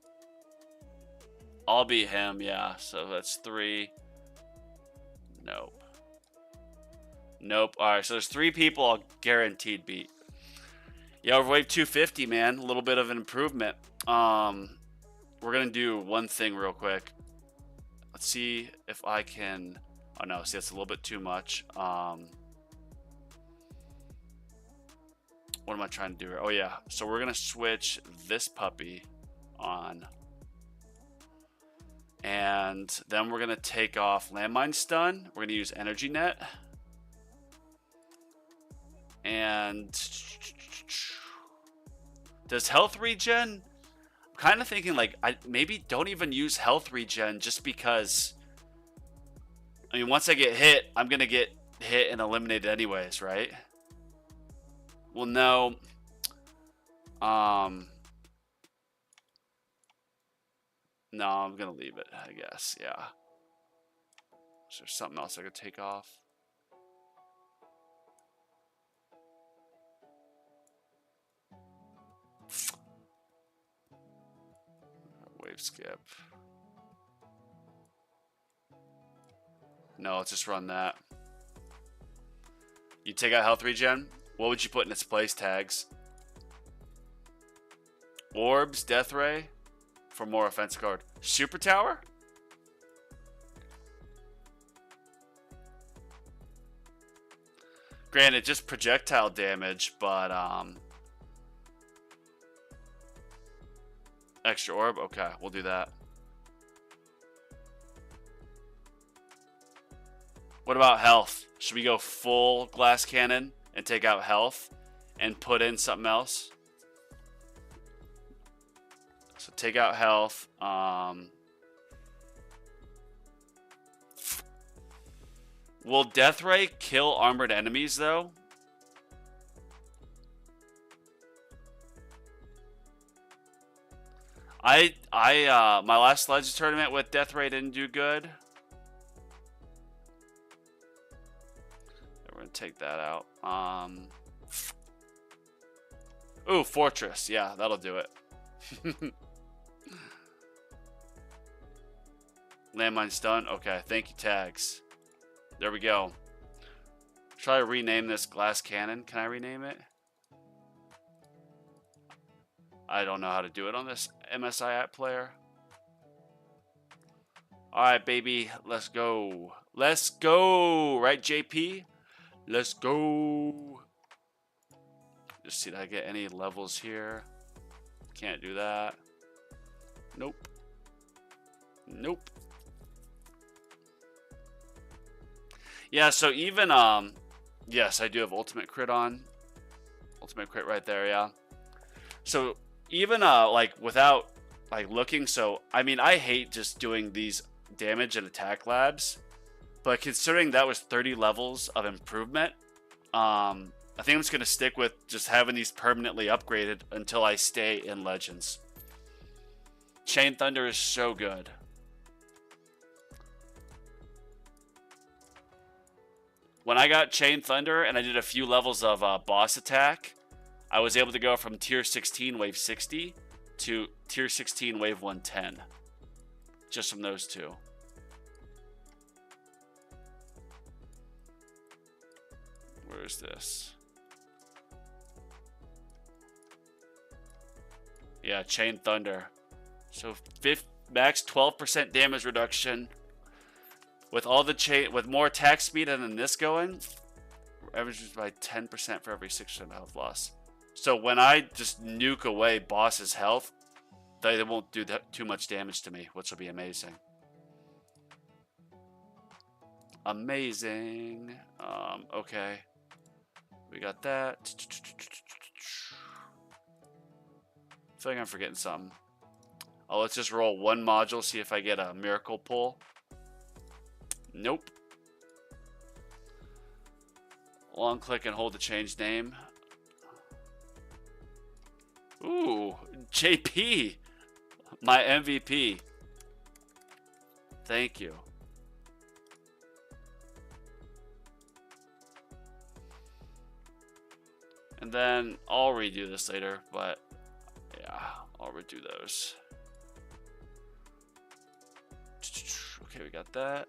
I'll beat him, yeah. So that's 3. Nope. Nope. Alright, so there's 3 people I'll guaranteed beat. Yeah, over wave 250, man. A little bit of an improvement. We're gonna do one thing real quick. Let's see if I can. Oh no, see that's a little bit too much. What am I trying to do here? Oh yeah, so we're gonna switch this puppy on, and then we're gonna take off landmine stun. We're gonna use energy net, and does health regen? I'm kind of thinking like I maybe don't even use health regen just because. I mean, once I get hit, I'm gonna get hit and eliminated anyways, right? Well, no. No, I'm gonna leave it, I guess. Yeah. Is there something else I could take off? Wave skip. No, let's just run that. You take out health regen? What would you put in its place, Tags? Orbs, Death Ray for more offensive card. Super Tower? Granted, just projectile damage, but extra orb. Okay, we'll do that. What about health? Should we go full glass cannon and take out health and put in something else? So take out health. Will Death Ray kill armored enemies though? My last Legends tournament with Death Ray didn't do good. We're gonna take that out. Ooh, Fortress. Yeah, that'll do it. Landmine stun. Okay, thank you, tags. There we go. Try to rename this glass cannon. Can I rename it? I don't know how to do it on this MSI app player. Alright, baby. Let's go. Let's go. Right, JP? Let's go. Just see, did I get any levels here? Can't do that. Nope. Nope. Yeah, so even, yes, I do have ultimate crit on. Ultimate crit right there, yeah. So even, like, without, like, looking, so, I mean, I hate just doing these damage and attack labs, but considering that was 30 levels of improvement, I think I'm just going to stick with just having these permanently upgraded until I stay in Legends. Chain Thunder is so good. When I got Chain Thunder and I did a few levels of boss attack, I was able to go from tier 16 wave 60 to tier 16 wave 110. Just from those two. Where is this? Yeah, Chain Thunder. So max 12% damage reduction. With all the chain, with more attack speed and then this going, averages by 10% for every 6% health loss. So when I just nuke away boss's health, they won't do that too much damage to me, which will be amazing. Amazing. Okay. We got that. I feel like I'm forgetting something. Oh, let's just roll one module, see if I get a miracle pull. Nope. Long click and hold to change name. Ooh, JP, my MVP. Thank you. And then I'll redo this later, but yeah, I'll redo those. Okay, we got that.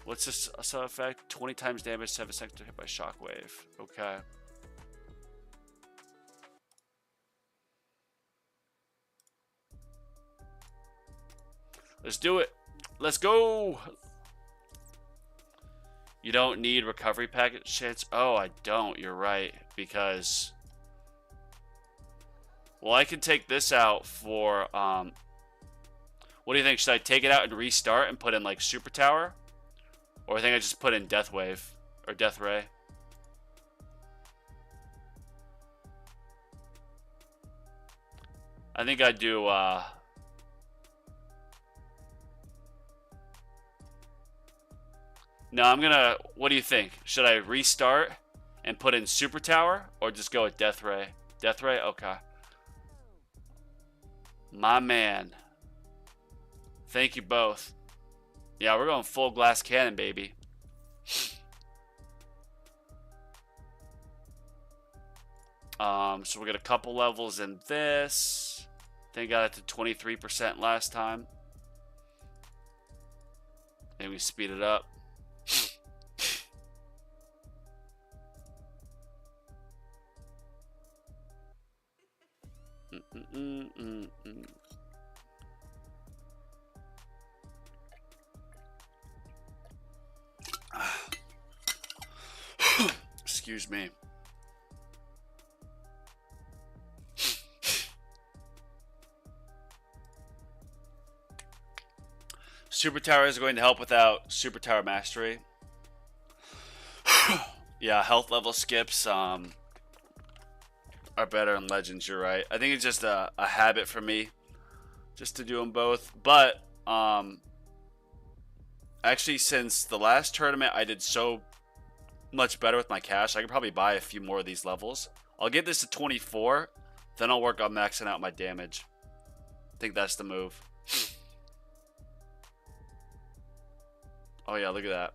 What's this sub effect? 20 times damage, 7 seconds to hit by shockwave. Okay. Let's do it. Let's go. You don't need recovery packet shits. Oh, I don't. You're right. Because, well, I can take this out for, what do you think? Should I take it out and restart and put in like Super Tower? Or I think I just put in Death Wave or Death Ray. I think I do, no, I'm gonna, what do you think? Should I restart and put in Super Tower or just go with Death Ray? Death Ray? Okay. My man. Thank you both. Yeah, we're going full glass cannon, baby. So we got a couple levels in this. I think I got it to 23% last time. And we speed it up. Excuse me. Super Tower is going to help without Super Tower Mastery. Yeah, health level skips are better in Legends, you're right. I think it's just a habit for me just to do them both. But actually, since the last tournament, I did so much better with my cash. I could probably buy a few more of these levels. I'll get this to 24, then I'll work on maxing out my damage. I think that's the move. Oh yeah, look at that.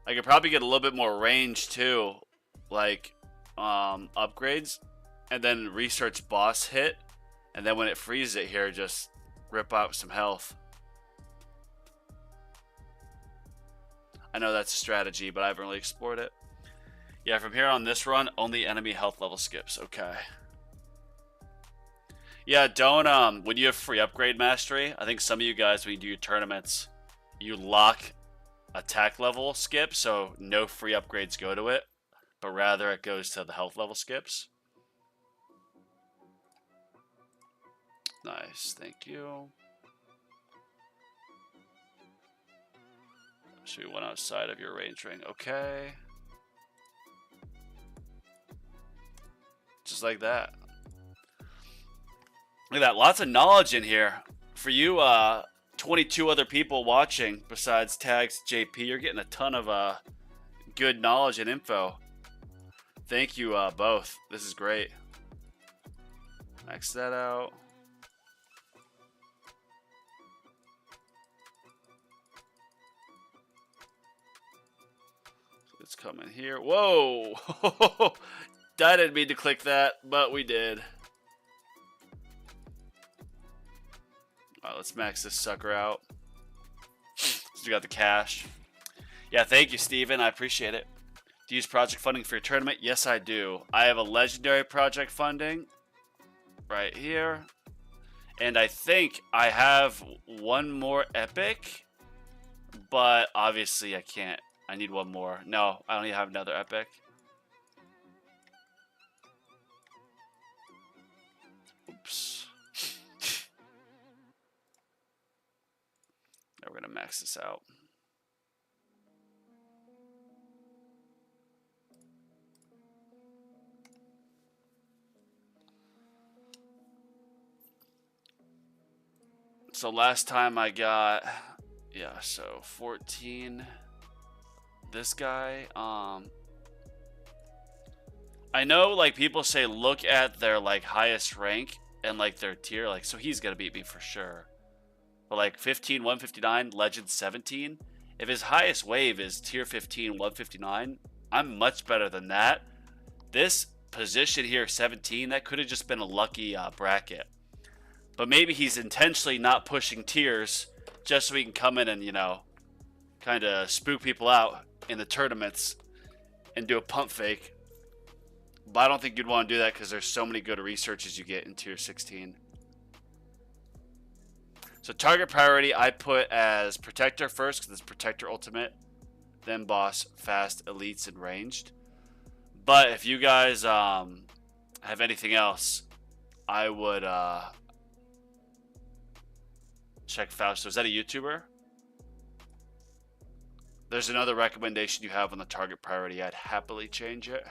I could probably get a little bit more range too, like upgrades, and then research boss hit, and then when it freezes it here, just rip out some health. I know that's a strategy, but I haven't really explored it. Yeah, from here on this run, only enemy health level skips. Okay. Yeah, don't when you have free upgrade mastery, I think some of you guys, when you do your tournaments, you lock attack level skip, so no free upgrades go to it, but rather it goes to the health level skips. Nice, thank you. So we went outside of your range ring. Okay. Just like that. Look at that. Lots of knowledge in here. For you 22 other people watching besides Tags JP, you're getting a ton of good knowledge and info. Thank you both. This is great. Max that out. Let's come in here. Whoa! I didn't mean to click that, but we did. Alright, let's max this sucker out. So we got the cash. Yeah, thank you, Steven. I appreciate it. Do you use project funding for your tournament? Yes, I do. I have a legendary project funding right here. And I think I have one more epic, but obviously I can't. I need one more. No, I don't even have another epic. Oops. Now we're going to max this out. So last time I got, yeah, so 14. This guy, I know like people say look at their like highest rank and like their tier, like so he's gonna beat me for sure. But like 15, 159, legend 17. If his highest wave is tier 15, 159, I'm much better than that. This position here, 17, that could have just been a lucky bracket. But maybe he's intentionally not pushing tiers just so he can come in and, you know, kind of spook people out in the tournaments and do a pump fake. But I don't think you'd want to do that because there's so many good researches you get in tier 16. So target priority I put as protector first because it's protector ultimate, then boss, fast, elites, and ranged. But if you guys have anything else, I would check Fausto. Is that a YouTuber? There's another recommendation you have on the target priority. I'd happily change it.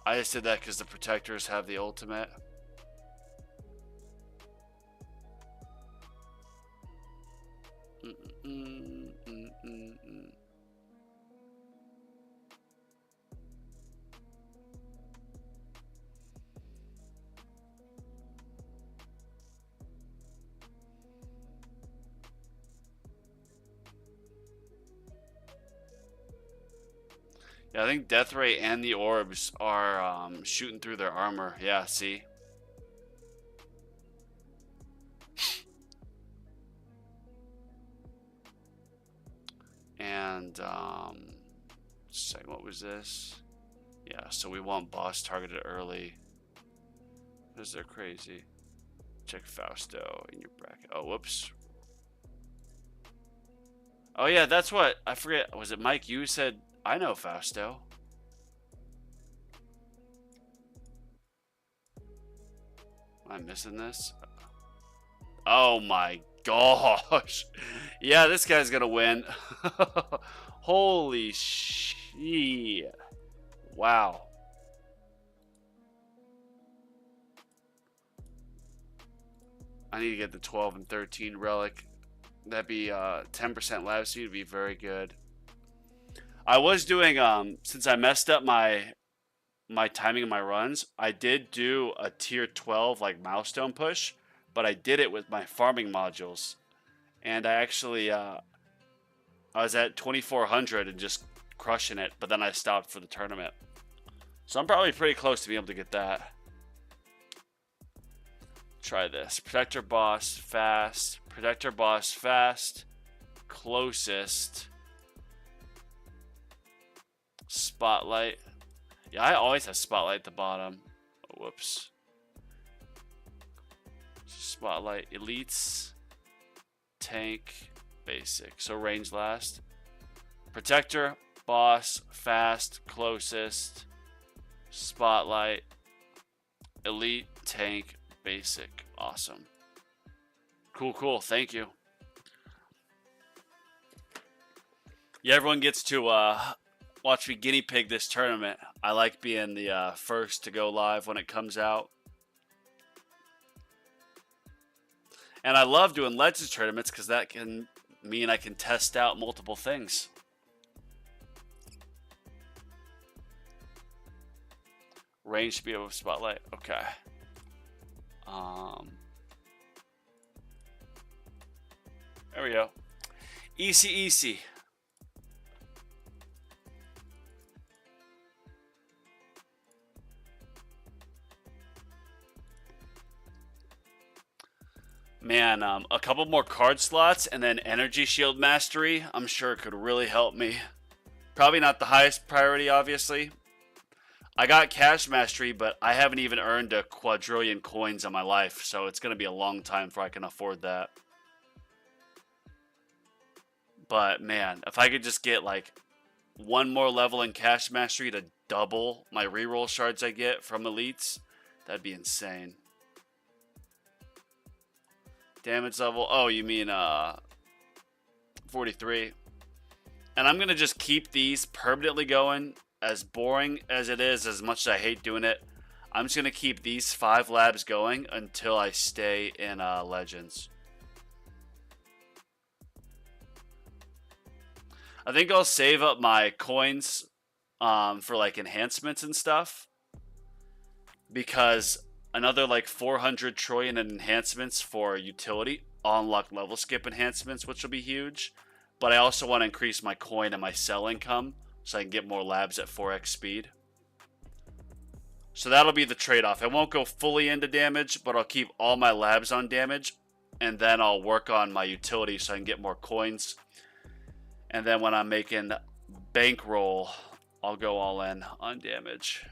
I just did that because the protectors have the ultimate. Yeah, I think death rate and the orbs are shooting through their armor. Yeah, see? And second, what was this? Yeah, so we want boss targeted early because they're crazy. Check Fausto in your bracket. Oh, whoops. Oh yeah, that's what I forget. Was it Mike? You said I know Fausto. Am I missing this? Oh my gosh. Yeah, this guy's gonna win. Holy shit. Wow. I need to get the 12 and 13 relic. That'd be 10% lab speed would be very good. I was doing since I messed up my timing of my runs, I did do a tier 12 like milestone push, but I did it with my farming modules. And I actually I was at 2400 and just crushing it, but then I stopped for the tournament. So I'm probably pretty close to being able to get that. Try this. Protector boss fast. Protector boss fast. Closest. Spotlight. Yeah, I always have spotlight at the bottom. Oh, whoops. Spotlight. Elites. Tank. Basic. So range last. Protector. Boss. Fast. Closest. Spotlight. Elite. Tank. Basic. Awesome. Cool, cool. Thank you. Yeah, everyone gets to watch me guinea pig this tournament. I like being the first to go live when it comes out. And I love doing Legends tournaments because that can mean I can test out multiple things. Range to be able to spotlight. Okay. There we go. Easy, easy. Man, a couple more card slots and then Energy Shield Mastery, I'm sure could really help me. Probably not the highest priority, obviously. I got Cash Mastery, but I haven't even earned a quadrillion coins in my life, so it's going to be a long time before I can afford that. But man, if I could just get like one more level in Cash Mastery to double my reroll shards I get from elites, that'd be insane. Damage level, oh, you mean 43. And I'm going to just keep these permanently going. As boring as it is, as much as I hate doing it, I'm just going to keep these 5 labs going until I stay in Legends. I think I'll save up my coins for like enhancements and stuff, because another like 400 trillion in enhancements for utility, unlock level skip enhancements, which will be huge. But I also want to increase my coin and my sell income so I can get more labs at 4x speed. So that'll be the trade-off. I won't go fully into damage, but I'll keep all my labs on damage, and then I'll work on my utility so I can get more coins. And then when I'm making bankroll, I'll go all in on damage.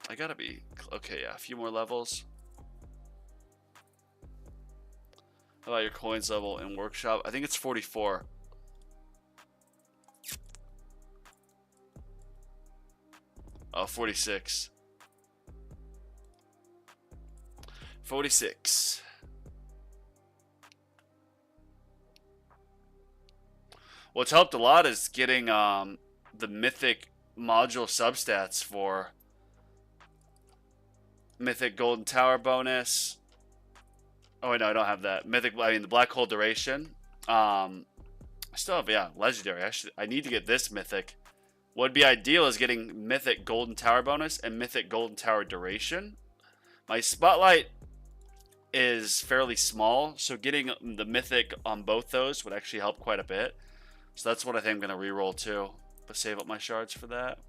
I gotta be... Okay, yeah, a few more levels. How about your coins level in workshop? I think it's 44. Oh, 46. 46. What's helped a lot is getting the mythic module substats for mythic golden tower bonus. Oh wait, no, I don't have that. Mythic, I mean the black hole duration. I still have, yeah, legendary. I need to get this mythic. What would be ideal is getting mythic golden tower bonus and mythic golden tower duration. My spotlight is fairly small, so getting the mythic on both those would actually help quite a bit. So that's what I think I'm going to reroll too. But save up my shards for that.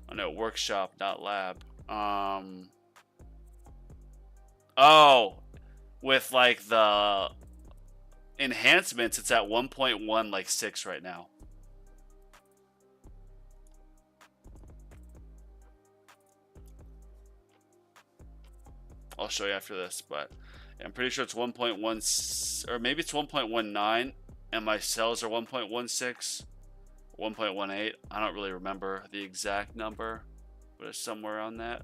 Oh no, workshop, not lab. Oh, with like the enhancements, it's at 1.1 like 6 right now. I'll show you after this, but I'm pretty sure it's 1.1, or maybe it's 1.19, and my cells are 1.16, 1.18. I don't really remember the exact number, but it's somewhere on that.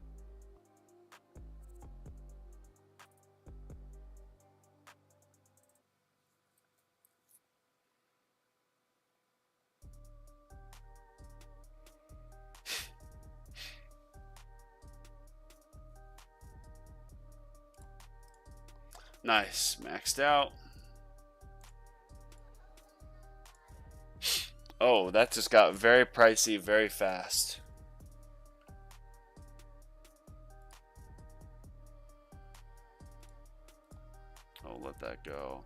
Nice, maxed out. Oh, that just got very pricey very fast. I'll let that go.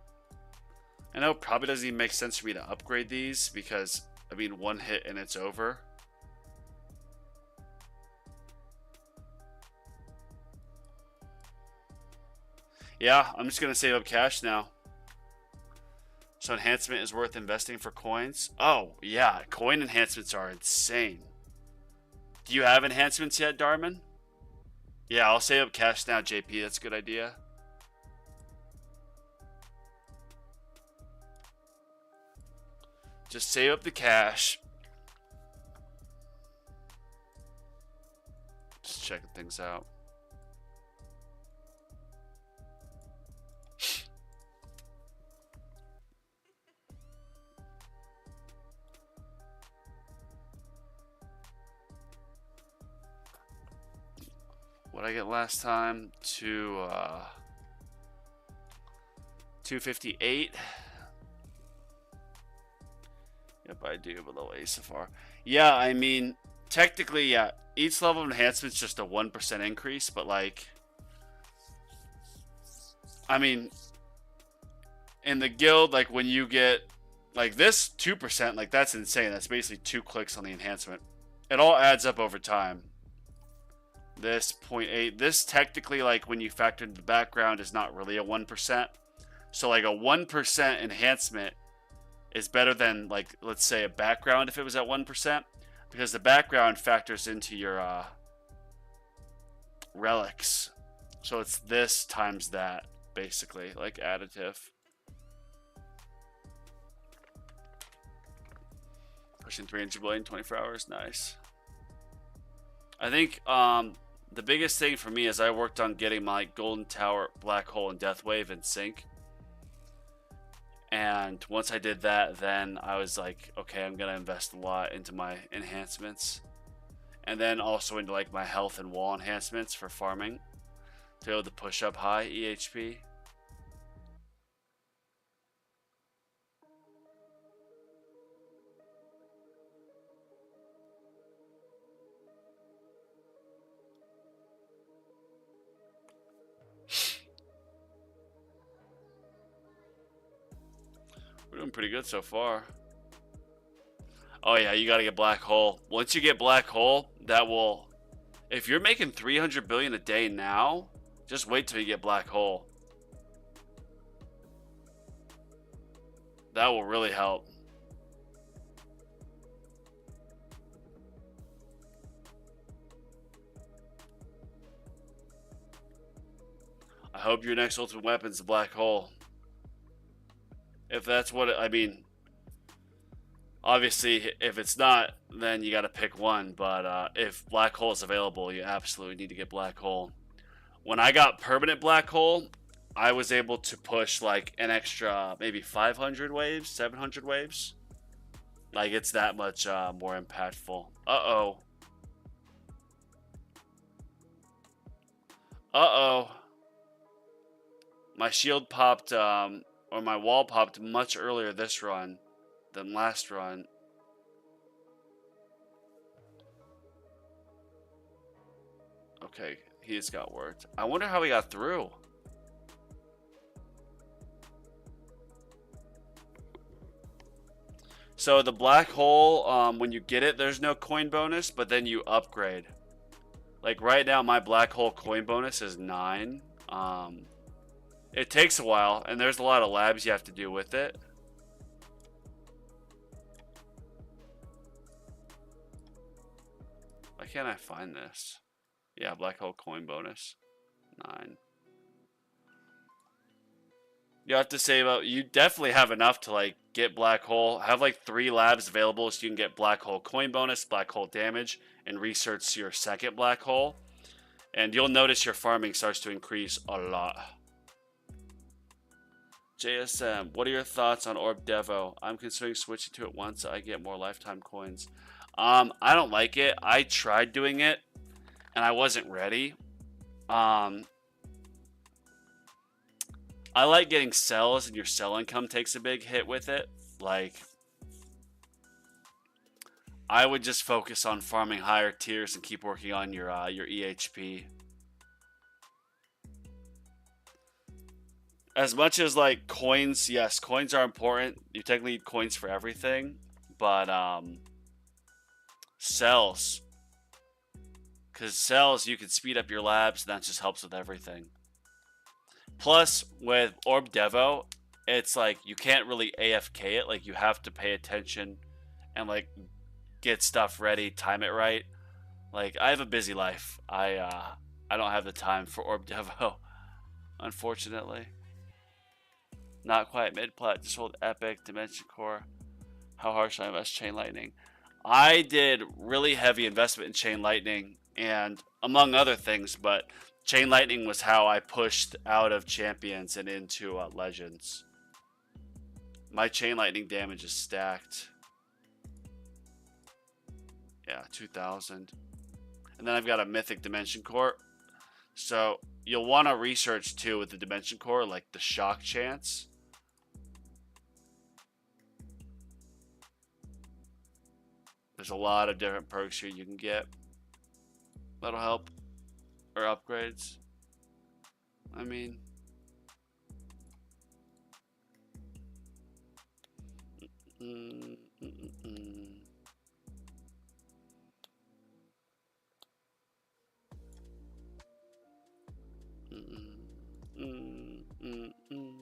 I know it probably doesn't even make sense for me to upgrade these because, I mean, one hit and it's over. Yeah, I'm just going to save up cash now. So enhancement is worth investing for coins? Oh, yeah. Coin enhancements are insane. Do you have enhancements yet, Darman? Yeah, I'll save up cash now, JP. That's a good idea. Just save up the cash. Just checking things out. What did I get last time? 258. Yep, I do below A so far. Yeah, I mean, technically, yeah, each level of enhancement's just a 1% increase, but like, I mean, in the guild, like when you get like this 2%, like that's insane. That's basically 2 clicks on the enhancement. It all adds up over time. This 0.8, this technically, like when you factor in the background, is not really a 1%. So like a 1% enhancement is better than, like, let's say a background if it was at 1%, because the background factors into your relics. So it's this times that, basically, like additive. Pushing 300 billion in 24 hours, nice. I think the biggest thing for me is I worked on getting my Golden Tower, Black Hole, and Death Wave in sync. And once I did that, then I was like, okay, I'm going to invest a lot into my enhancements. And then also into like my health and wall enhancements for farming to be able to push up high EHP. We're doing pretty good so far. Oh yeah, you gotta get Black Hole. Once you get Black Hole, that will... If you're making 300 billion a day now, just wait till you get Black Hole. That will really help. I hope your next ultimate weapon's the Black Hole. If that's what I mean, obviously, if it's not, then you got to pick one. But if Black Hole is available, you absolutely need to get Black Hole. When I got permanent Black Hole, I was able to push like an extra maybe 500 waves, 700 waves. Like it's that much more impactful. Uh-oh. Uh-oh. My shield popped, or my wall popped much earlier this run than last run. Okay, he just got worked. I wonder how he got through. So the Black Hole, when you get it, there's no coin bonus, but then you upgrade. Like right now, my Black Hole coin bonus is 9. It takes a while, and there's a lot of labs you have to do with it. Why can't I find this? Yeah, Black Hole coin bonus. 9. You have to save up. You definitely have enough to like get black hole. Have like 3 labs available so you can get black hole coin bonus, black hole damage, and research your second black hole. And you'll notice your farming starts to increase a lot. JSM, what are your thoughts on Orb Devo? I'm considering switching to it once I get more lifetime coins. I don't like it. I tried doing it and I wasn't ready. Um, I like getting cells, and your cell income takes a big hit with it. Like, I would just focus on farming higher tiers and keep working on your EHP. As much as like coins, yes, coins are important. You technically need coins for everything, but cells, because cells you can speed up your labs, and that just helps with everything. Plus, with Orb Devo, it's like you can't really AFK it. Like you have to pay attention and like get stuff ready, time it right. Like I have a busy life. I don't have the time for Orb Devo, unfortunately. Not quite mid plat. Just hold Epic Dimension Core. How harsh I invest Chain Lightning. I did really heavy investment in Chain Lightning, and among other things, but Chain Lightning was how I pushed out of Champions and into Legends. My Chain Lightning damage is stacked. Yeah, 2,000. And then I've got a Mythic Dimension Core. So you'll want to research too with the Dimension Core, like the shock chance. There's a lot of different perks here you can get. That'll help. Or upgrades. I mean, mm, mm, mm, mm, mm, mm, mm.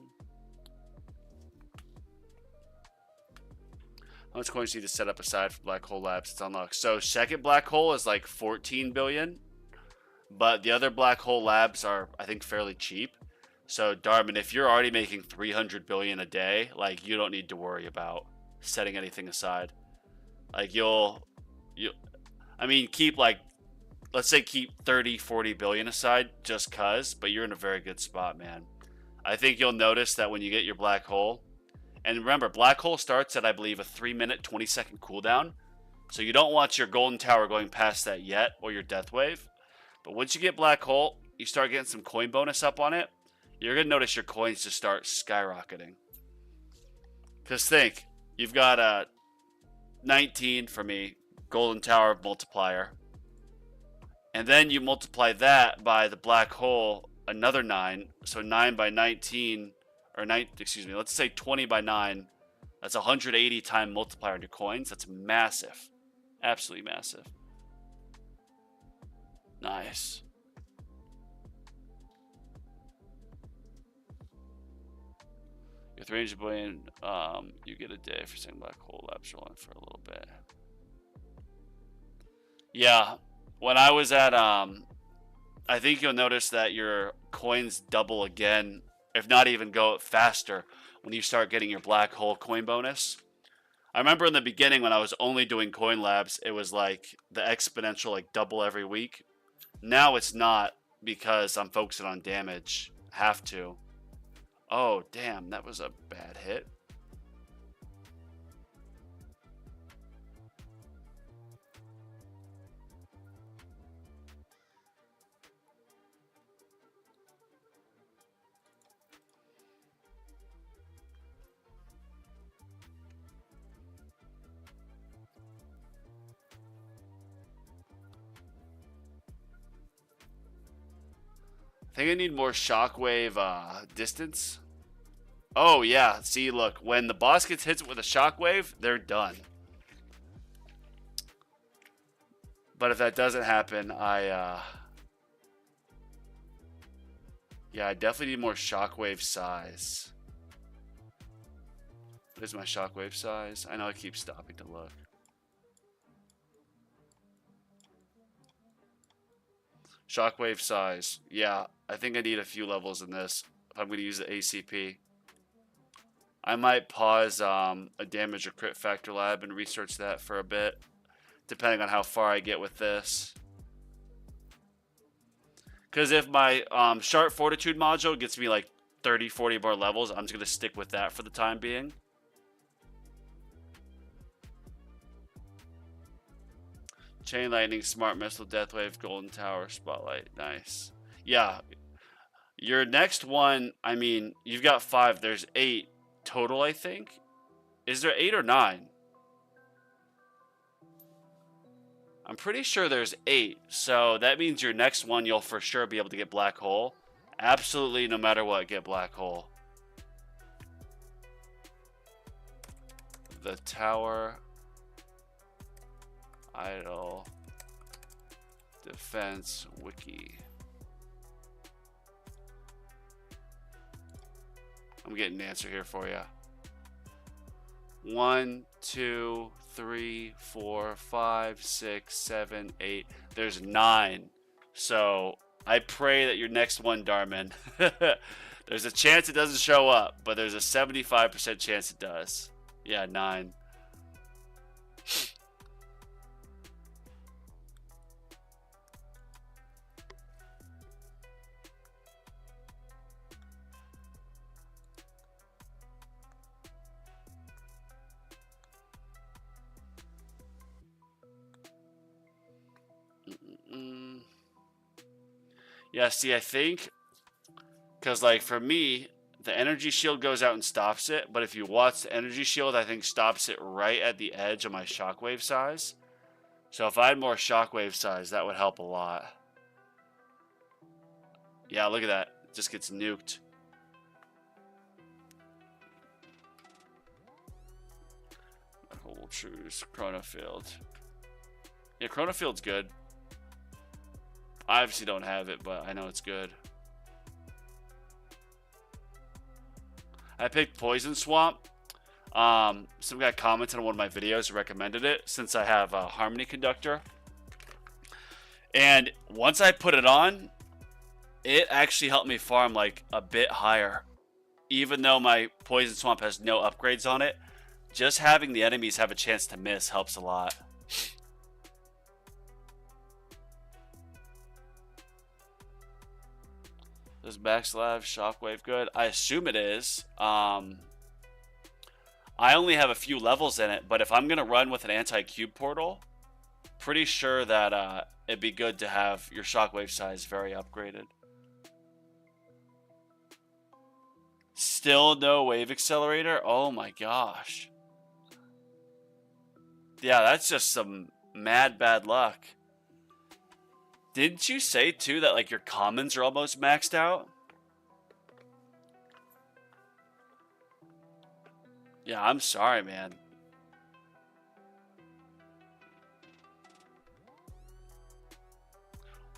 How much coins do you need to set up aside for black hole labs to unlock? So second black hole is like 14 billion, but the other black hole labs are, I think, fairly cheap. So Darman, if you're already making 300 billion a day, like you don't need to worry about setting anything aside. Like you, I mean, keep like, let's say keep 30, 40 billion aside just cuz, but you're in a very good spot, man. I think you'll notice that when you get your black hole, and remember, black hole starts at, I believe, a 3-minute, 20-second cooldown. So you don't want your golden tower going past that yet, or your death wave. But once you get black hole, you start getting some coin bonus up on it. You're going to notice your coins just start skyrocketing. Because think, you've got a 19 for me, golden tower multiplier. And then you multiply that by the black hole, another 9. So 9 by 19, or 9, excuse me, let's say 20 by 9. That's 180 time multiplier on your coins. That's massive. Absolutely massive. Nice. Your 300 billion, you get a day for saying black hole labs rolling for a little bit. Yeah, when I was at, I think you'll notice that your coins double again, if not even go faster, when you start getting your black hole coin bonus. I remember in the beginning when I was only doing coin labs, it was like the exponential like double every week. Now it's not because I'm focusing on damage. Have to. Oh, damn, that was a bad hit. I think I need more shockwave distance. Oh, yeah. See, look, when the boss gets hit with a shockwave, they're done. But if that doesn't happen, yeah, I definitely need more shockwave size. What is my shockwave size? I know I keep stopping to look. Shockwave size. Yeah, I think I need a few levels in this if I'm going to use the ACP. I might pause a damage or crit factor lab and research that for a bit, depending on how far I get with this. Because if my Sharp Fortitude module gets me like 30, 40 more levels, I'm just going to stick with that for the time being. Chain Lightning, Smart Missile, Death Wave, Golden Tower, Spotlight. Nice. Yeah. Your next one, I mean, you've got 5. There's 8 total, I think. Is there 8 or 9? I'm pretty sure there's 8. So that means your next one, you'll for sure be able to get Black Hole. Absolutely, no matter what, get Black Hole. The Tower. Idle. Defense Wiki. I'm getting an answer here for you. 1, 2, 3, 4, 5, 6, 7, 8. There's 9. So I pray that your next one, Darman. There's a chance it doesn't show up, but there's a 75% chance it does. Yeah, 9. Yeah, see, I think, because, like, for me, the energy shield goes out and stops it, but if you watch the energy shield, I think stops it right at the edge of my shockwave size. So if I had more shockwave size, that would help a lot. Yeah, look at that. It just gets nuked. We'll choose Chronofield. Yeah, Chronofield's good. I obviously don't have it, but I know it's good. I picked Poison Swamp. Some guy commented on one of my videos and recommended it since I have a Harmony Conductor. And once I put it on, it actually helped me farm like a bit higher. Even though my Poison Swamp has no upgrades on it, just having the enemies have a chance to miss helps a lot. Is Backslav Shockwave good? I assume it is. I only have a few levels in it, but if I'm going to run with an anti-cube portal, pretty sure that it'd be good to have your shockwave size very upgraded. Still no wave accelerator? Oh my gosh. Yeah, that's just some mad bad luck. Didn't you say too that like your commons are almost maxed out? Yeah, I'm sorry, man.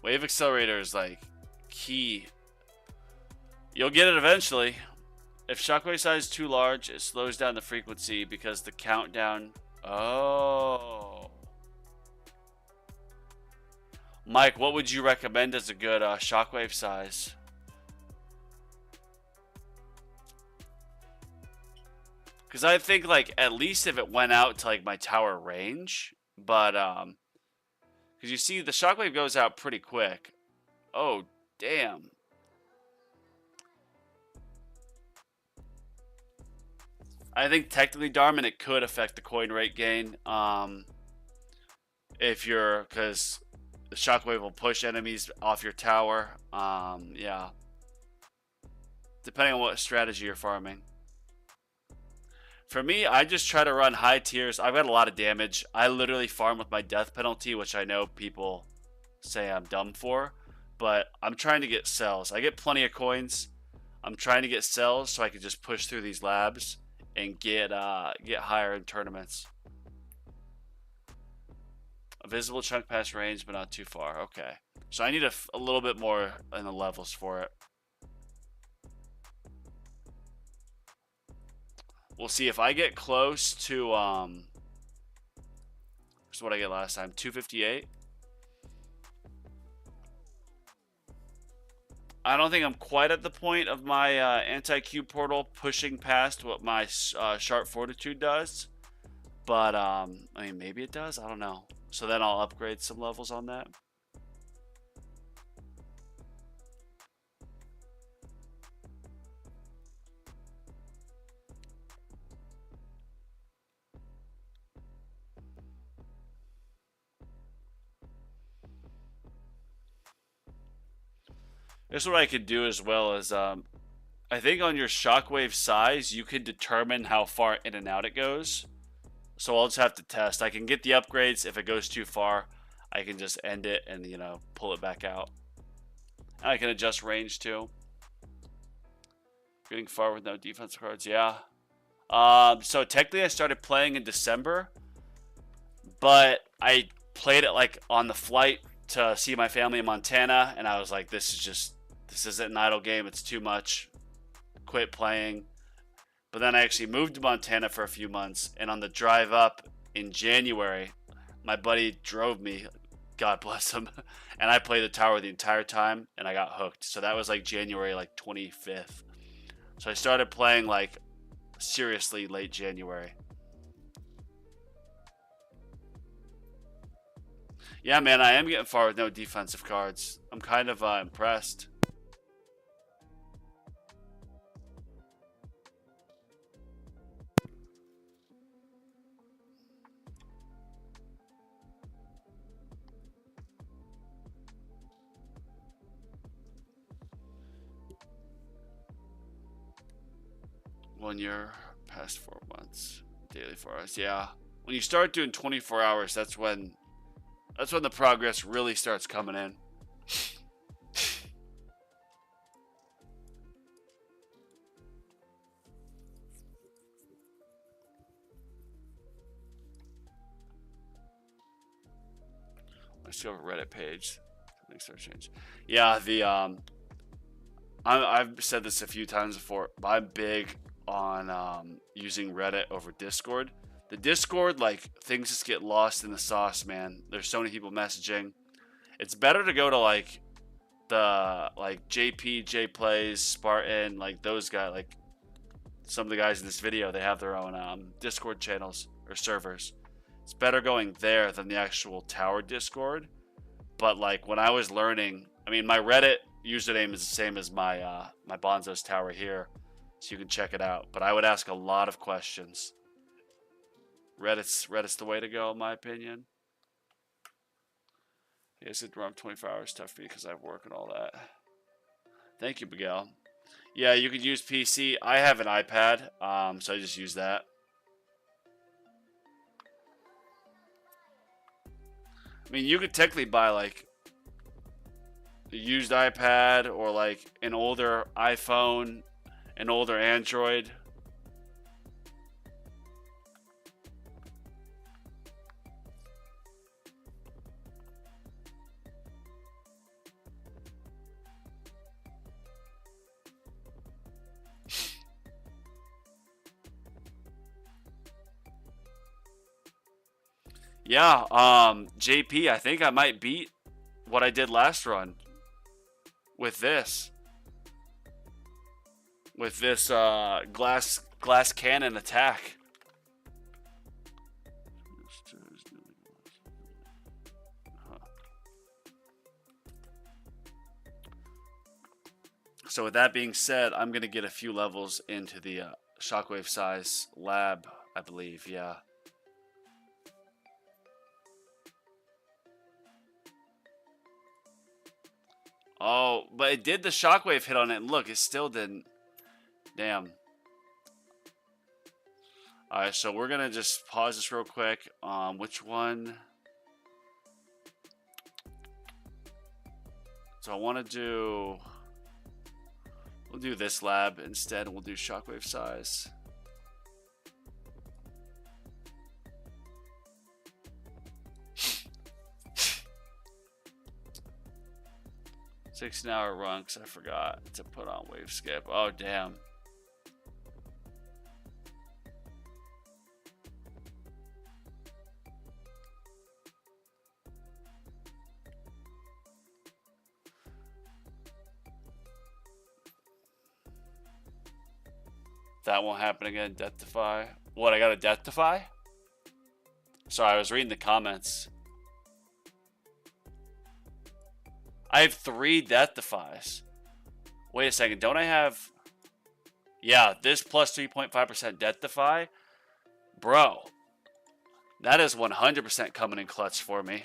Wave accelerator is like key. You'll get it eventually. If shockwave size is too large, it slows down the frequency because the countdown. Oh. Mike, what would you recommend as a good shockwave size? Because I think like at least if it went out to like my tower range, but because you see the shockwave goes out pretty quick. Oh damn. I think technically, Darman, it could affect the coin rate gain. If you're, because the shockwave will push enemies off your tower. Yeah. Depending on what strategy you're farming. For me, I just try to run high tiers. I've got a lot of damage. I literally farm with my death penalty, which I know people say I'm dumb for. But I'm trying to get cells. I get plenty of coins. I'm trying to get cells so I can just push through these labs and get higher in tournaments. A visible chunk past range, but not too far. Okay. So I need a little bit more in the levels for it. We'll see if I get close to, here's what I get last time, 258. I don't think I'm quite at the point of my anti-Q portal pushing past what my sharp fortitude does. But, I mean, maybe it does. I don't know. So then I'll upgrade some levels on that. Here's what I could do as well as, I think on your shockwave size, you can determine how far in and out it goes. So I'll just have to test. I can get the upgrades. If it goes too far, I can just end it and, you know, pull it back out. I can adjust range too. Getting far with no defense cards, yeah. So technically I started playing in December, but I played it like on the flight to see my family in Montana, and I was like, this isn't an idle game, it's too much. Quit playing. But then I actually moved to Montana for a few months, and on the drive up in January, my buddy drove me, God bless him, and I played the tower the entire time, and I got hooked. So that was like January like 25th. So I started playing like seriously late January. Yeah, man, I am getting far with no defensive cards. I'm kind of impressed. When you're past 4 months, daily 4 hours. Yeah, when you start doing 24 hours, that's when the progress really starts coming in. Let's go over Reddit page. Things start change. Yeah, I've said this a few times before, but I'm big on using Reddit over Discord. The Discord, like, things just get lost in the sauce, man. There's so many people messaging. It's better to go to like the JP, J Plays, Spartan, like those guys, like some of the guys in this video, they have their own Discord channels or servers. It's better going there than the actual tower Discord. But like when I was learning, I mean, my Reddit username is the same as my my Bonzo's tower here, so you can check it out. But I would ask a lot of questions. Reddit's the way to go, in my opinion. Is it around 24 hours tough for me because I have work and all that. Thank you, Miguel. Yeah, you could use PC. I have an iPad, so I just use that. I mean, you could technically buy like a used iPad or like an older iPhone, an older Android. Yeah, JP, I think I might beat what I did last run with this. With this glass cannon attack. So with that being said, I'm going to get a few levels into the shockwave size lab, I believe, yeah. Oh, but it did the shockwave hit on it, and look, it still didn't. Damn. Alright, so we're gonna just pause this real quick. Which one? So I want to do... We'll do this lab instead, and we'll do shockwave size. $16-hour run because I forgot to put on wave skip. Oh, damn. That won't happen again. Death Defy. What, I got a Death Defy? Sorry, I was reading the comments. I have 3 Death Defies. Wait a second, don't I have... Yeah, this plus 3.5% Death Defy? Bro, that is 100% coming in clutch for me.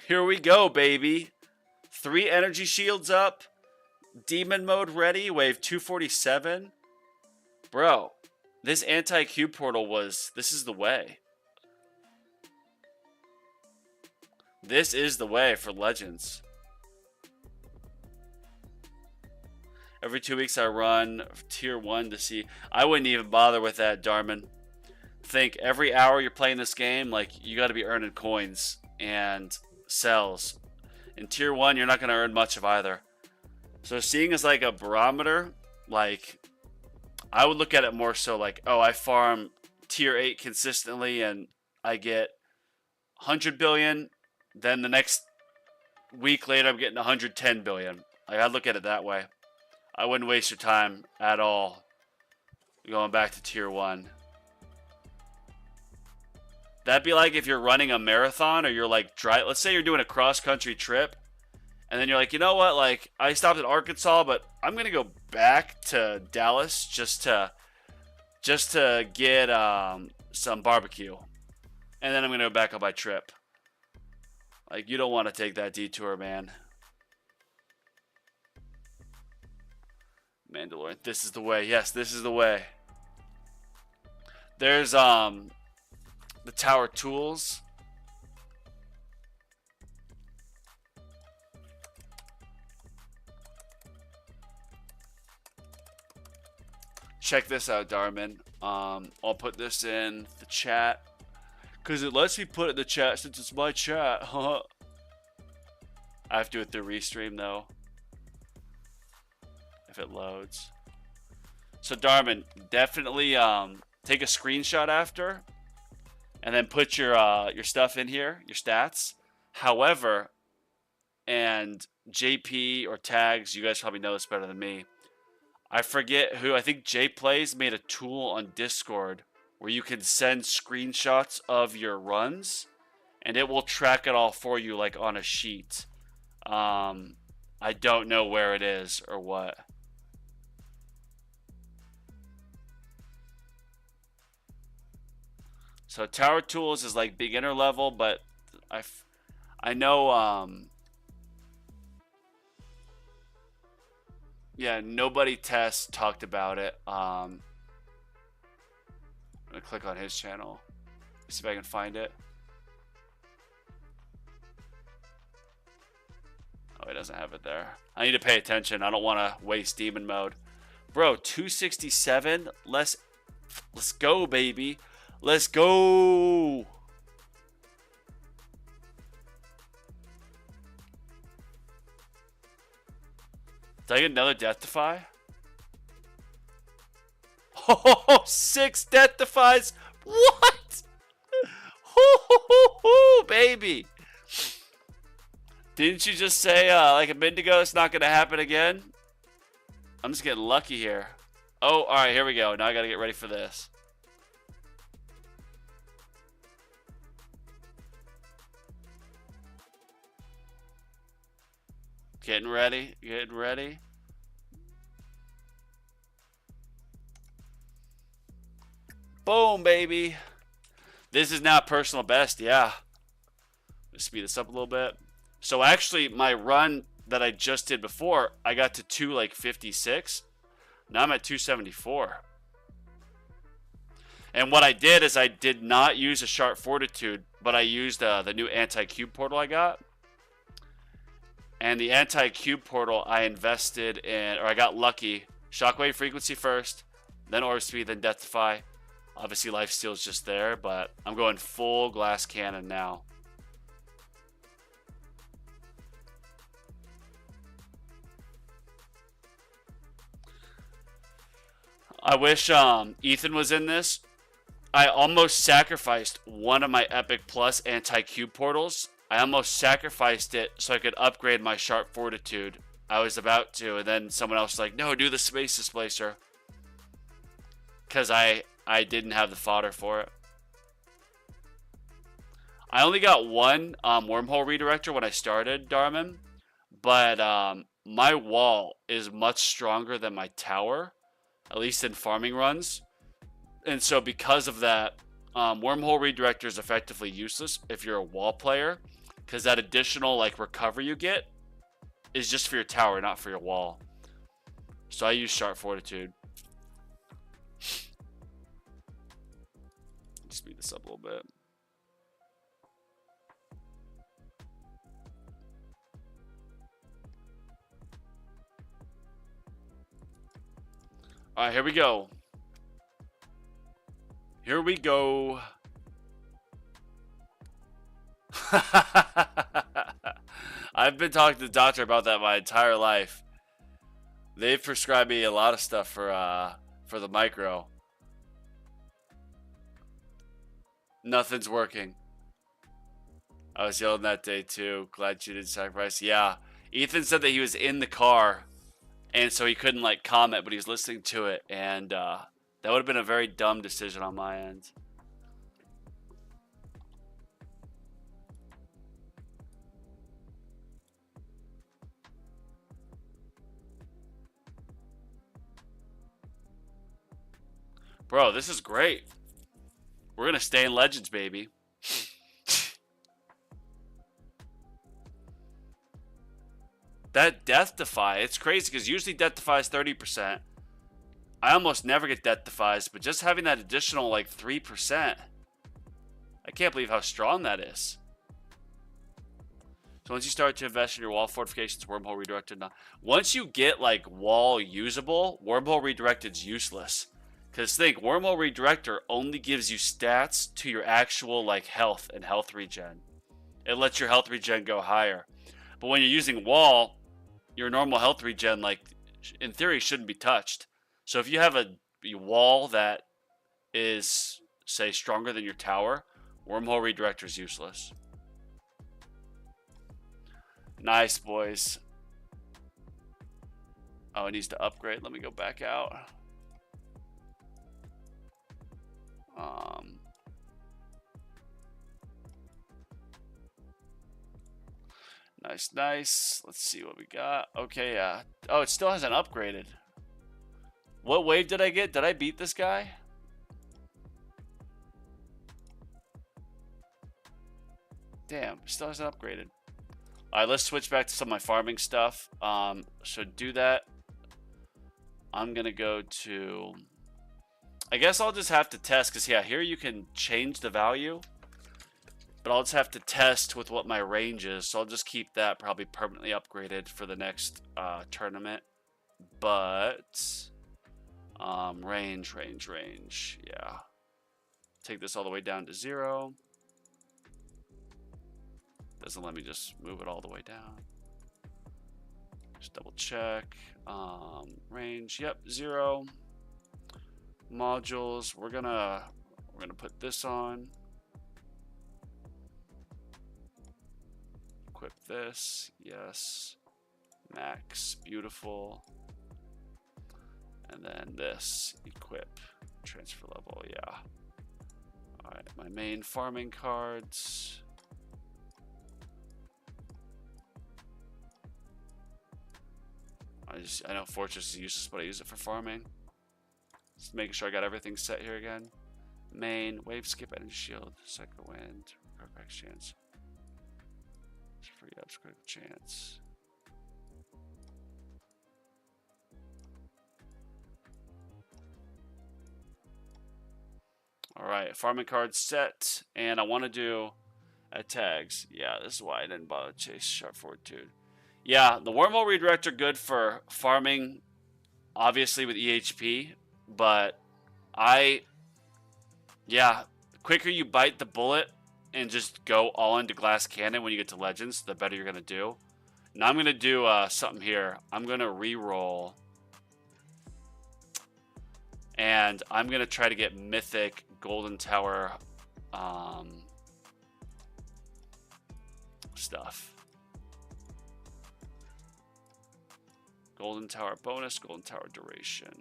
Here we go, baby. 3 energy shields up. Demon mode ready. Wave 247. Bro, this anti-cube portal was... This is the way. This is the way for Legends. Every 2 weeks I run tier 1 to see. I wouldn't even bother with that, Darman. Think every hour you're playing this game, like, you got to be earning coins and cells. In tier 1, you're not going to earn much of either. So seeing as like a barometer, like, I would look at it more so like, oh, I farm tier 8 consistently and I get 100 billion. Then the next week later, I'm getting 110 billion. Like, I'd look at it that way. I wouldn't waste your time at all going back to tier 1. That'd be like if you're running a marathon or you're like, let's say you're doing a cross-country trip. And then you're like, you know what? Like, I stopped at Arkansas, but I'm going to go back to Dallas just to get some barbecue. And then I'm going to go back on my trip. Like, you don't want to take that detour, man. Mandalorian. This is the way. Yes, this is the way. There's the tower tools. Check this out, Darman. I'll put this in the chat because it lets me put it in the chat since it's my chat. I have to do it through Restream though. If it loads. So Darman, definitely take a screenshot after and then put your stuff in here, your stats. However, and JP or tags, you guys probably know this better than me. I forget who, I think J Plays made a tool on Discord where you can send screenshots of your runs and it will track it all for you like on a sheet. I don't know where it is or what. So Tower Tools is like beginner level, but I know yeah, Nobody Test talked about it. I'm gonna click on his channel. See if I can find it. Oh, he doesn't have it there. I need to pay attention. I don't want to waste demon mode. Bro, 267. Let's go, baby. Let's go. Did I get another Death Defy? Oh, 6 Death Defies. What? Baby. Didn't you just say like a minute ago it's not going to happen again? I'm just getting lucky here. Oh, all right, here we go. Now I got to get ready for this. Getting ready, getting ready. Boom, baby. This is now personal best, yeah. Let's speed this up a little bit. So actually, my run that I just did before, I got to 256. Now I'm at 274. And what I did is I did not use a Sharp Fortitude, but I used the new anti-cube portal I got. And the anti-cube portal I invested in, or I got lucky. Shockwave frequency first, then Orb Speed, then Death Defy. Obviously Lifesteal is just there, but I'm going full glass cannon now. I wish Ethan was in this. I almost sacrificed one of my Epic Plus anti-cube portals. I almost sacrificed it so I could upgrade my Sharp Fortitude. I was about to, and then someone else was like, no, do the space displacer. Because I didn't have the fodder for it. I only got one wormhole redirector when I started Darman, but my wall is much stronger than my tower, at least in farming runs. And so because of that, wormhole redirector is effectively useless if you're a wall player, because that additional like recovery you get is just for your tower, not for your wall. So I use sharp fortitude. Speed this up a little bit. All right, here we go. Here we go. I've been talking to the doctor about that my entire life. They've prescribed me a lot of stuff for the micro. Nothing's working. I was yelling that day too. Glad you didn't sacrifice. Yeah. Ethan said that he was in the car, and so he couldn't like comment, but he was listening to it, and that would have been a very dumb decision on my end. Bro, this is great. We're going to stay in Legends, baby. That Death Defy, it's crazy because usually Death Defy is 30%. I almost never get Death Defies, but just having that additional like 3%, I can't believe how strong that is. So once you start to invest in your wall fortifications, wormhole redirected. Once you get like wall usable, wormhole redirected is useless. Because think, wormhole redirector only gives you stats to your actual like health and health regen. It lets your health regen go higher. But when you're using wall, your normal health regen, like in theory, shouldn't be touched. So if you have a wall that is, say, stronger than your tower, wormhole redirector is useless. Nice, boys. Oh, it needs to upgrade. Let me go back out. Nice, nice. Let's see what we got. Okay, yeah. Oh, it still hasn't upgraded. What wave did I get? Did I beat this guy? Damn, still hasn't upgraded. Alright, let's switch back to some of my farming stuff. So to do that, I'm gonna go to... I guess I'll just have to test, because yeah, here you can change the value. But I'll just have to test with what my range is. So I'll just keep that probably permanently upgraded for the next tournament. But range. Yeah. Take this all the way down to 0. Doesn't let me just move it all the way down. Just double check. Range, yep, 0. Modules, we're gonna put this on. Equip this, yes. Max, beautiful. And then this, equip, transfer level, yeah. Alright, my main farming cards. I know Fortress is useless, but I use it for farming. Just making sure I got everything set here again. Main, wave skip, energy shield, second wind, recover chance. Free ups, critical chance. Alright, farming card set. And I want to do tags. Yeah, this is why I didn't bother to chase sharp fortitude. Yeah, the wormhole redirector good for farming, obviously with EHP, but yeah, the quicker you bite the bullet and just go all into glass cannon when you get to legends, the better you're gonna do. Now I'm gonna do something here. I'm gonna re-roll, and I'm gonna try to get mythic golden tower stuff. Golden Tower bonus, Golden Tower duration.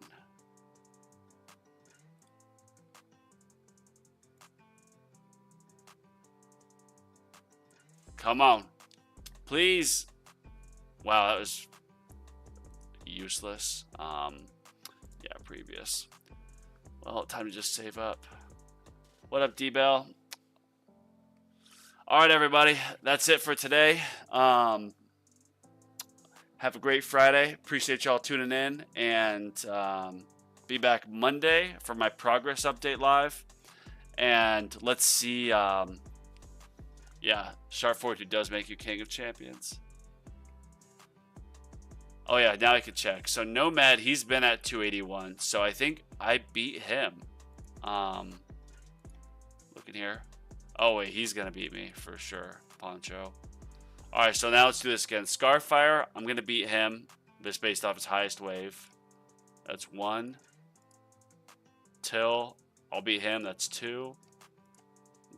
Come on. Please. Wow, that was useless. Yeah, previous. Well, time to just save up. What up, D-Bell? All right, everybody. That's it for today. Have a great Friday. Appreciate y'all tuning in. And be back Monday for my progress update live. And let's see. Yeah, Sharp Fortitude does make you King of Champions. Oh, yeah, now I can check. So Nomad, he's been at 281. So I think I beat him. Looking here. Oh, wait, he's going to beat me for sure. Poncho. All right, so now let's do this again. Scarfire, I'm going to beat him. This based off his highest wave. That's 1. Till, I'll beat him. That's 2.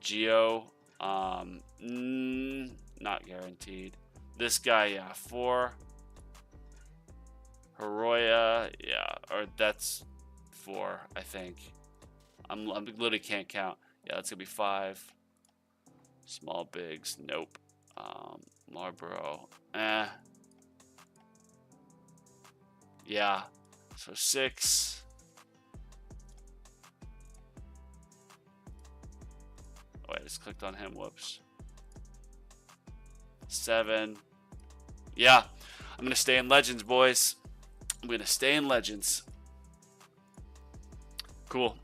Geo, not guaranteed. This guy, yeah, 4. Heroya, yeah, or that's 4, I think. I literally can't count. Yeah, that's gonna be 5. Small bigs, nope. Marlboro, yeah, so 6. Oh, I just clicked on him. Whoops. 7. Yeah, I'm gonna stay in Legends, boys. I'm going to stay in Legends. Cool.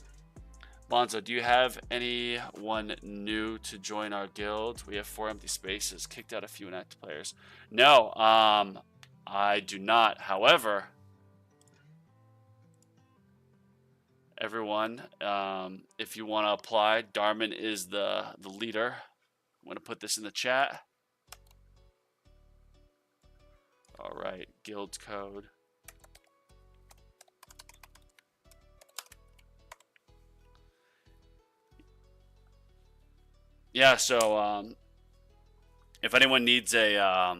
Bonzo, do you have anyone new to join our guild? We have 4 empty spaces. Kicked out a few inactive players. No, I do not. However, everyone, if you want to apply, Darman is the leader. I'm going to put this in the chat. All right, guild code. Yeah, so if anyone needs a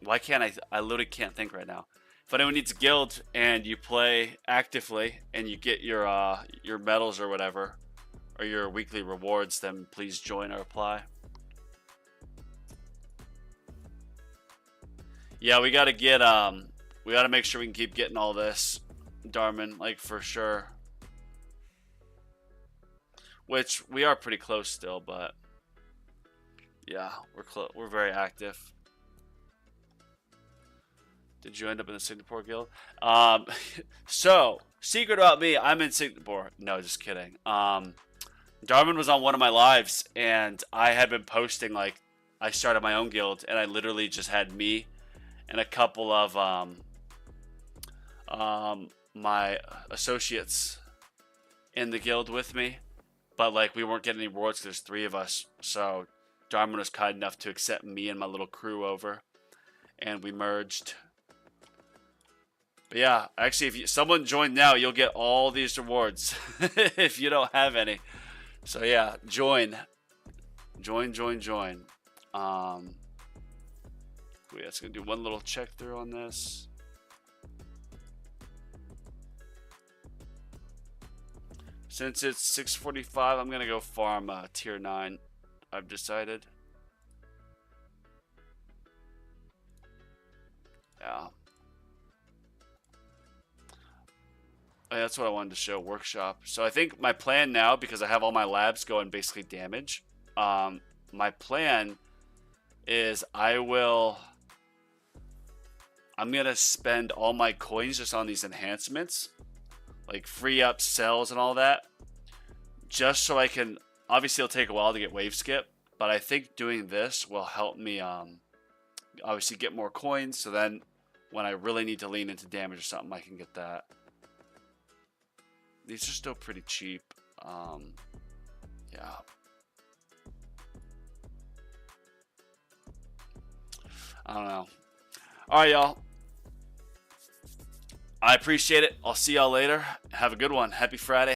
why can't I literally can't think right now. If anyone needs a guild and you play actively and you get your medals or whatever, or your weekly rewards, then please join or apply. Yeah, we gotta get we gotta make sure we can keep getting all this, Darman, like for sure. Which we are pretty close still, but yeah, we're very active. Did you end up in the Singapore guild? So secret about me, I'm in Singapore. No, just kidding. Darman was on one of my lives, and I had been posting like I started my own guild, and I literally just had me and a couple of my associates in the guild with me. But, like, we weren't getting any rewards because there's 3 of us. So, Darman was kind enough to accept me and my little crew over. And we merged. But, yeah, actually, if someone joined now, you'll get all these rewards. If you don't have any. So, yeah, join. Join. Wait, that's going to do one little check through on this. Since it's 6:45, I'm gonna go farm tier 9. I've decided. Yeah. Oh, that's what I wanted to show. Workshop. So I think my plan now, because I have all my labs going basically damage. My plan is I'm gonna spend all my coins just on these enhancements. Like free up cells and all that, just so I can, obviously it'll take a while to get wave skip, but I think doing this will help me obviously get more coins, so then when I really need to lean into damage or something, I can get that. These are still pretty cheap. Yeah. I don't know. All right, y'all. I appreciate it. I'll see y'all later. Have a good one. Happy Friday.